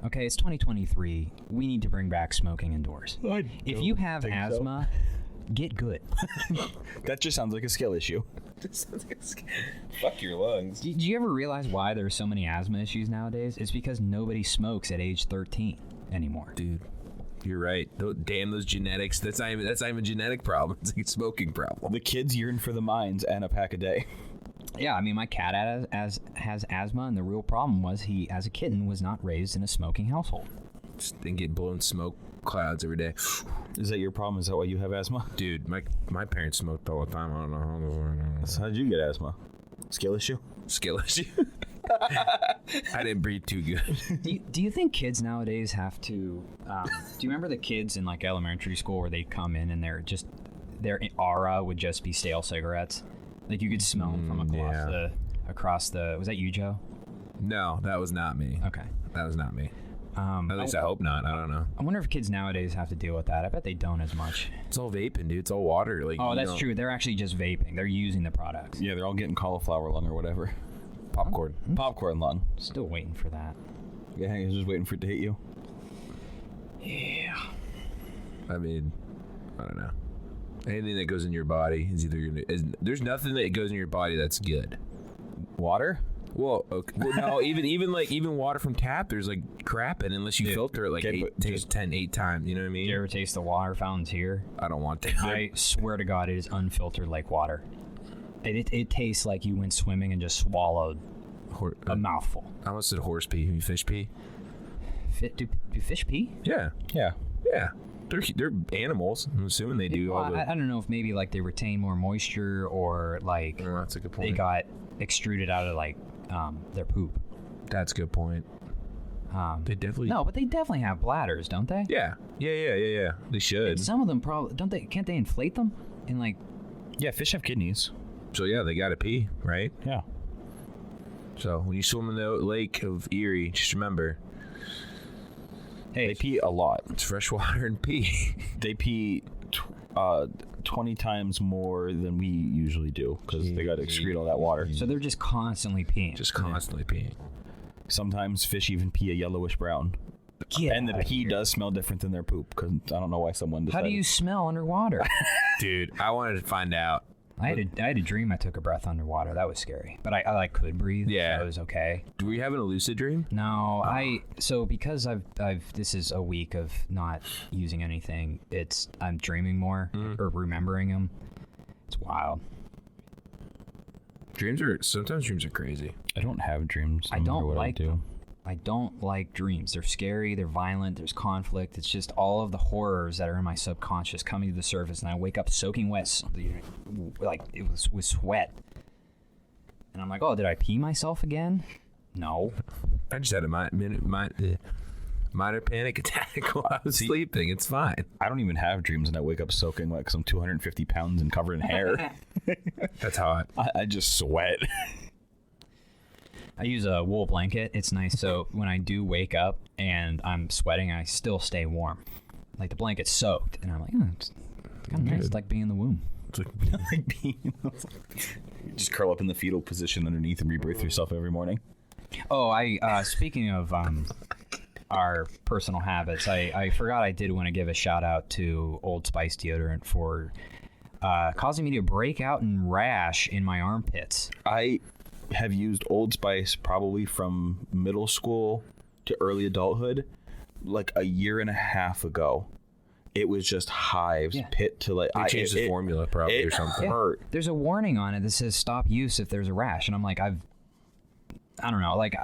Okay, it's 2023. We need to bring back smoking indoors. If you have asthma, get good. That just sounds like a skill issue. Fuck your lungs. Do you ever realize why there's so many asthma issues nowadays? It's because nobody smokes at age 13 anymore. Dude, you're right. Damn those genetics. That's not even a genetic problem. It's a smoking problem. The kids yearn for the mines and a pack a day. Yeah, I mean, my cat has asthma, and the real problem was he, as a kitten, was not raised in a smoking household. Just didn't get blown smoke clouds every day. Is that your problem? Is that why you have asthma? Dude, my parents smoked all the time. I don't know So how did you get asthma? Skill issue? Skill issue. I didn't breathe too good. Do you think kids nowadays have to? Do you remember the kids in like elementary school where they come in and their aura would just be stale cigarettes? Like you could smell them from across the. Was that you, Joe? No, that was not me. Okay, that was not me. At least I hope not. I don't know. I wonder if kids nowadays have to deal with that. I bet they don't as much. It's all vaping, dude. It's all water. Like, oh, that's true. They're actually just vaping. They're using the products. Yeah, they're all getting cauliflower lung or whatever. Popcorn. Popcorn lung. Still waiting for that. Yeah, you're just waiting for it to hit you. Yeah. I mean, I don't know. Anything that goes in your body is either there's nothing that goes in your body that's good. Water? Well, okay. Well, no, even water from tap, there's like crap in it unless you filter it like 8 times. You know what I mean? Did you ever taste the water fountains here? I don't want to. I swear to God, it is unfiltered like water. It tastes like you went swimming and just swallowed a mouthful. I almost said horse pee. You fish pee? Do fish pee? Yeah. Yeah. Yeah. They're animals. I'm assuming they do all the... I don't know if maybe like they retain more moisture or like Oh, that's a good point. they got extruded out of like their poop. That's a good point. They definitely... No, but they definitely have bladders, don't they? Yeah. Yeah. They should. Some of them probably don't. They can't they inflate them and like? Yeah, fish have kidneys. So yeah, they gotta pee, right? Yeah. So when you swim in the lake of Erie, just remember, Hey, They pee a lot. It's fresh water and pee. They pee 20 times more than we usually do because they got to excrete all that water. so they're just constantly peeing. Just constantly peeing. Sometimes fish even pee a yellowish brown. Get And the outta pee here. does smell different than their poop because I don't know why someone How decided. do you smell underwater? Dude, I wanted to find out. I had a dream I took a breath underwater. That was scary, but I like could breathe. Yeah. so it was okay. Were you having a lucid dream? No, so because I've this is a week of not using anything. I'm dreaming more or remembering them. It's wild. Sometimes dreams are crazy. I don't have dreams. I no don't matter what like I do. them. I don't like dreams. They're scary. They're violent. There's conflict. It's just all of the horrors that are in my subconscious coming to the surface, and I wake up soaking wet, like it was with sweat. And I'm like, oh, did I pee myself again? No. I just had a minor panic attack while I was sleeping. It's fine. I don't even have dreams, and I wake up soaking wet because I'm 250 pounds and covered in hair. That's hot. I just sweat. I use a wool blanket. It's nice. So when I do wake up and I'm sweating, I still stay warm. Like the blanket's soaked, and I'm like, oh, it's kind of nice. It's like being in the womb. Just curl up in the fetal position underneath and rebirth yourself every morning. Oh, speaking of our personal habits, I forgot I did want to give a shout out to Old Spice deodorant for causing me to break out in rash in my armpits. I have used Old Spice probably from middle school to early adulthood, like a year and a half ago. It was just hives, pit to like. They changed the formula probably or something. Hurt. There's a warning on it that says stop use if there's a rash, and I'm like, I don't know, like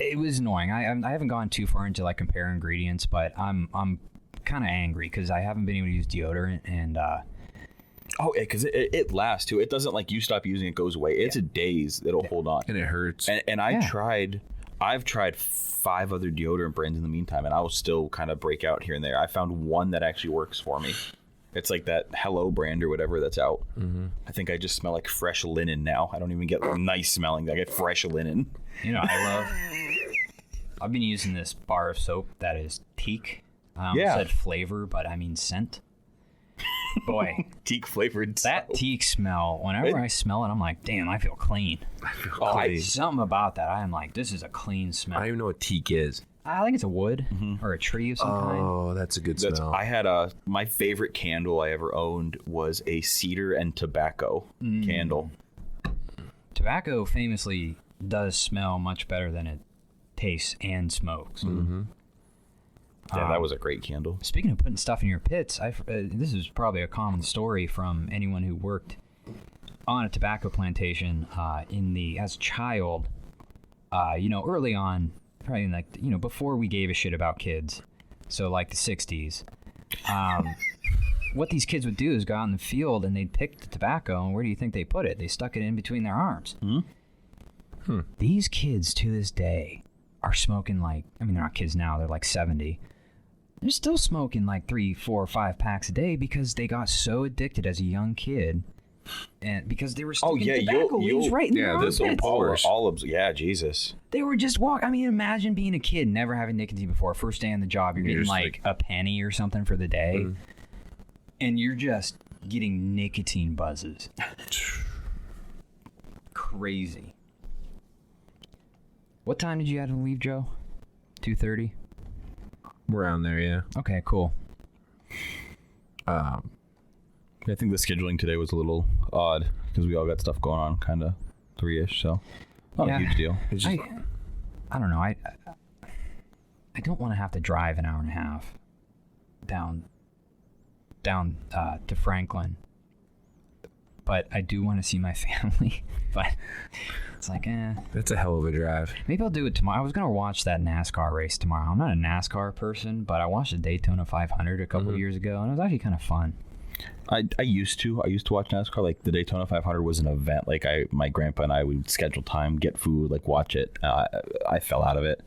it was annoying. I haven't gone too far into like compare ingredients, but I'm kind of angry because I haven't been able to use deodorant and. Oh, because it lasts too. It doesn't like you stop using it goes away. It's a days that'll hold on. And it hurts. And I've tried 5 other deodorant brands in the meantime, and I will still kind of break out here and there. I found one that actually works for me. It's like that Hello brand or whatever that's out. Mm-hmm. I think I just smell like fresh linen now. I don't even get nice smelling. I get fresh linen. You know, I've been using this bar of soap that is teak. I almost said flavor, but I mean scent. Boy, teak flavored that soap. teak smell. Whenever I smell it, I'm like, damn, I feel clean. Something about that. I am like, this is a clean smell. I don't even know what teak is. I think it's a wood or a tree of some kind. Oh, that's a good smell. I had my favorite candle I ever owned was a cedar and tobacco candle. Tobacco famously does smell much better than it tastes and smokes. Mm-hmm. Yeah, that was a great candle. Speaking of putting stuff in your pits, this is probably a common story from anyone who worked on a tobacco plantation as a child. Early on, probably like before we gave a shit about kids, so like the 60s. What these kids would do is go out in the field and they'd pick the tobacco, and where do you think they put it? They stuck it in between their arms. These kids to this day are smoking they're not kids now, they're like 70. They're still smoking like 3, 4, 5 packs a day because they got so addicted as a young kid, and because they were sticking tobacco leaves right in their armpits. Jesus. They were just imagine being a kid, never having nicotine before, first day on the job, you're getting like a penny or something for the day, and you're just getting nicotine buzzes. Crazy. What time did you have to leave, Joe? 2:30? Around there, yeah. Okay, cool. I think the scheduling today was a little odd because we all got stuff going on, kind of 3-ish, so not a huge deal. It's just, I don't know. I don't want to have to drive an hour and a half down to Franklin, but I do want to see my family. But it's like, That's a hell of a drive. Maybe I'll do it tomorrow. I was gonna watch that NASCAR race tomorrow. I'm not a NASCAR person, but I watched the Daytona 500 a couple of years ago, and it was actually kind of fun. I used to watch NASCAR. Like the Daytona 500 was an event. Like my grandpa and I would schedule time, get food, like watch it. I fell out of it.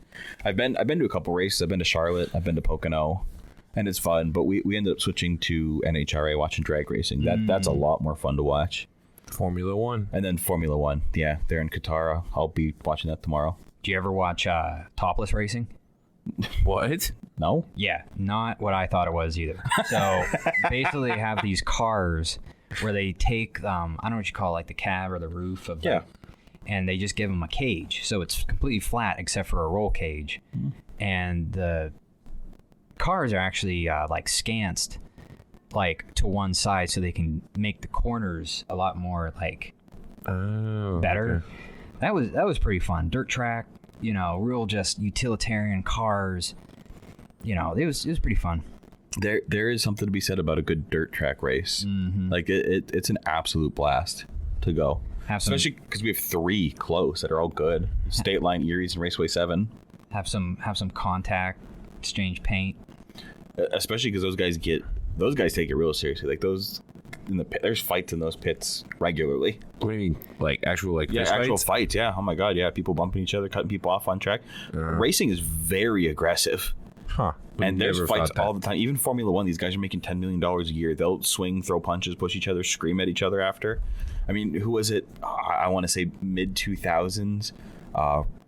I've been to a couple races. I've been to Charlotte. I've been to Pocono, and it's fun. But we ended up switching to NHRA, watching drag racing. That's a lot more fun to watch. Formula One. And then Formula One. Yeah, they're in Qatar. I'll be watching that tomorrow. Do you ever watch topless racing? What? No. Yeah, not what I thought it was either. So basically, they have these cars where they take I don't know what you call it, like the cab or the roof of and they just give them a cage, so it's completely flat except for a roll cage, and the cars are actually like scanced like to one side so they can make the corners a lot more like better. Okay. That was pretty fun. Dirt track, real just utilitarian cars. It was pretty fun. There is something to be said about a good dirt track race. Like it's an absolute blast to go. Especially because we have 3 close that are all good. State Line, Erie's, and Raceway 7. Have some contact, exchange paint. Especially because those guys take it real seriously. Like those there's fights in those pits regularly. What do you mean? Like actual actual fights? Yeah. Oh my god, yeah. People bumping each other, cutting people off on track. Racing is very aggressive. Huh. And there's fights all the time. Even Formula One, these guys are making $10 million a year. They'll swing, throw punches, push each other, scream at each other after. I mean, who was it? I want to say mid-2000s.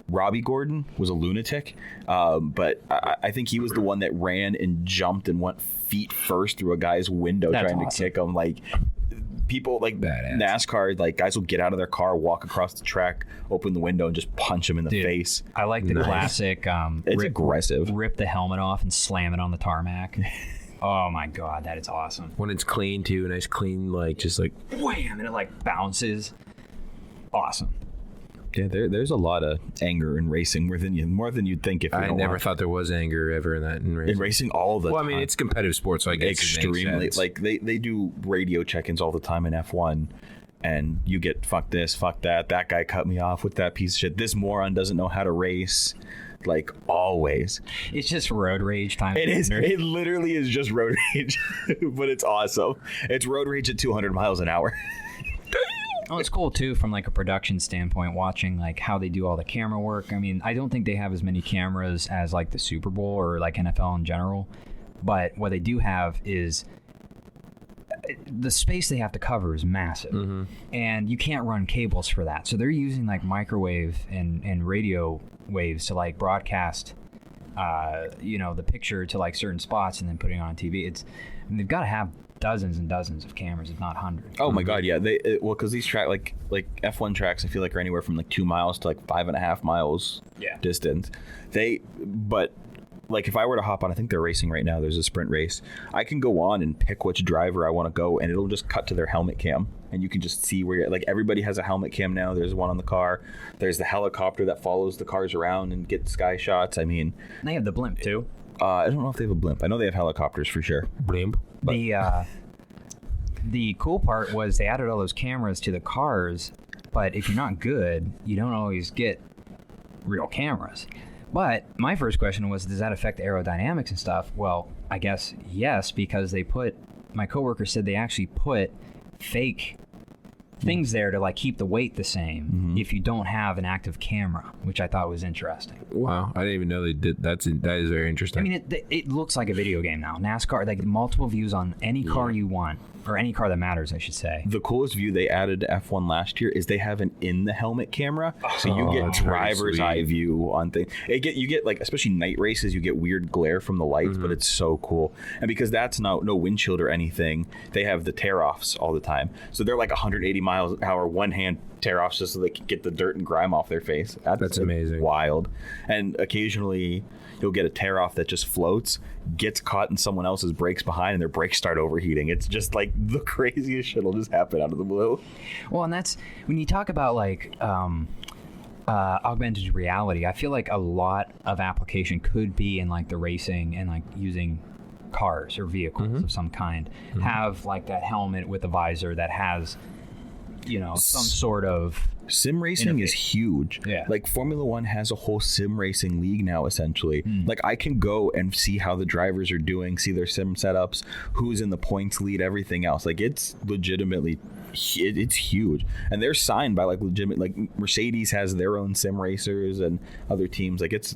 Robbie Gordon was a lunatic. But I think he was the one that ran and jumped and went feet first through a guy's window trying to kick him. Like, people like badass. NASCAR, like guys will get out of their car, walk across the track, open the window, and just punch him in the face. I like the classic. It's aggressive. Rip the helmet off and slam it on the tarmac. Oh my god, that is awesome. When it's clean too, nice clean, like just like wham, and it like bounces. Awesome. Yeah, there's a lot of anger in racing more than you'd think. If I never thought there was anger ever in racing. In racing, all the time. Well, I mean, it's competitive sports, so I guess extremely. Like they do radio check-ins all the time in F1, and you get fuck this, fuck that. That guy cut me off with that piece of shit. This moron doesn't know how to race. Like always, it's just road rage time. It is. It literally is just road rage, but it's awesome. It's road rage at 200 miles an hour. Oh, it's cool too from like a production standpoint, watching like how they do all the camera work. I mean, I don't think they have as many cameras as like the Super Bowl or like NFL in general, but what they do have is the space they have to cover is massive, and you can't run cables for that. So they're using like microwave and radio waves to like broadcast, the picture to like certain spots and then putting it on TV. They've got to have dozens and dozens of cameras, if not hundreds. Oh my god, yeah. Because these track like F1 tracks, I feel like are anywhere from like 2 miles to like 5.5 miles distance. But like if I were to hop on, I think they're racing right now. There's a sprint race. I can go on and pick which driver I want to go, and it'll just cut to their helmet cam, and you can just see where like everybody has a helmet cam now. There's one on the car. There's the helicopter that follows the cars around and gets sky shots. I mean, and they have the blimp too. I don't know if they have a blimp. I know they have helicopters for sure. Blimp. The cool part was they added all those cameras to the cars, but if you're not good, you don't always get real cameras. But my first question was, does that affect aerodynamics and stuff? Well, I guess yes, because my coworker said they actually put fake things there to like keep the weight the same if you don't have an active camera, which I thought was interesting. Wow, I didn't even know they did. That is very interesting. I mean, it looks like a video game now. NASCAR, like multiple views on any car you want, or any car that matters, I should say. The coolest view they added to F1 last year is they have an in the helmet camera, so you get driver's eye view on things. You get like, especially night races, you get weird glare from the lights, but it's so cool. And because that's no windshield or anything, they have the tear offs all the time. So they're like 180 miles an hour, one hand tear offs just so they can get the dirt and grime off their face. That's amazing. Wild. And occasionally you'll get a tear off that just floats, gets caught in someone else's brakes behind, and their brakes start overheating. It's just like the craziest shit will just happen out of the blue. Well, and that's when you talk about like augmented reality, I feel like a lot of application could be in like the racing and like using cars or vehicles of some kind. Have like that helmet with a visor that has some sort of sim racing is huge. Yeah. Like Formula One has a whole sim racing league now, essentially. Like I can go and see how the drivers are doing, see their sim setups, who's in the points lead, everything else. Like it's legitimately, it's huge. And they're signed by like legitimate, like Mercedes has their own sim racers and other teams. Like it's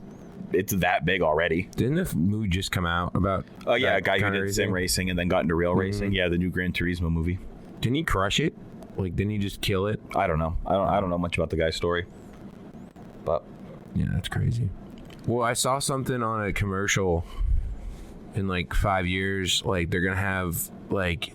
that big already. Didn't the movie just come out about? Oh yeah, a guy who did sim racing and then got into real racing. Yeah, the new Gran Turismo movie. Didn't he crush it? Like, didn't he just kill it? I don't know. I don't know much about the guy's story. But Yeah, that's crazy. Well, I saw something on a commercial. In like 5 years, like they're gonna have like.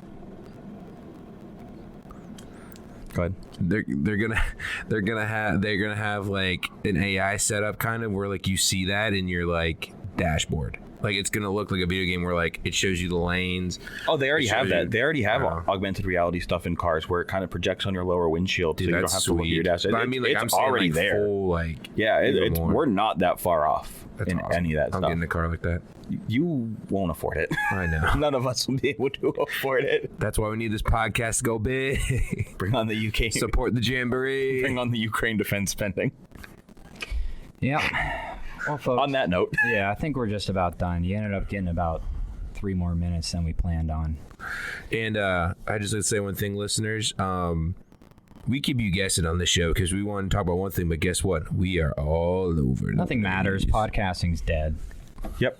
Go ahead. They're gonna have like an AI setup kind of where like you see that in your like dashboard. Like it's gonna look like a video game where like it shows you the lanes. Oh, they already have that. They already have Oh. augmented reality stuff in cars where it kind of projects on your lower windshield, Dude, so you don't that's have to look at your sweet. dash. But I mean, like it's I'm saying, already like, there. full, like Yeah, even more. we're not that far off That's in awesome. any of that I'm stuff. getting a car like that. You won't afford it. I know. None of us will be able to afford it. That's why we need this podcast to go big. Bring on the UK. Support the Jamboree. Bring on the Ukraine defense spending. Yeah. Well, folks. On that note, Yeah, I think we're just about done. You ended up getting about 3 more minutes than we planned on. And I just like to say one thing, listeners. We keep you guessing on this show because we want to talk about one thing, but guess what? We are all over. Nothing matters. Podcasting's dead. yep.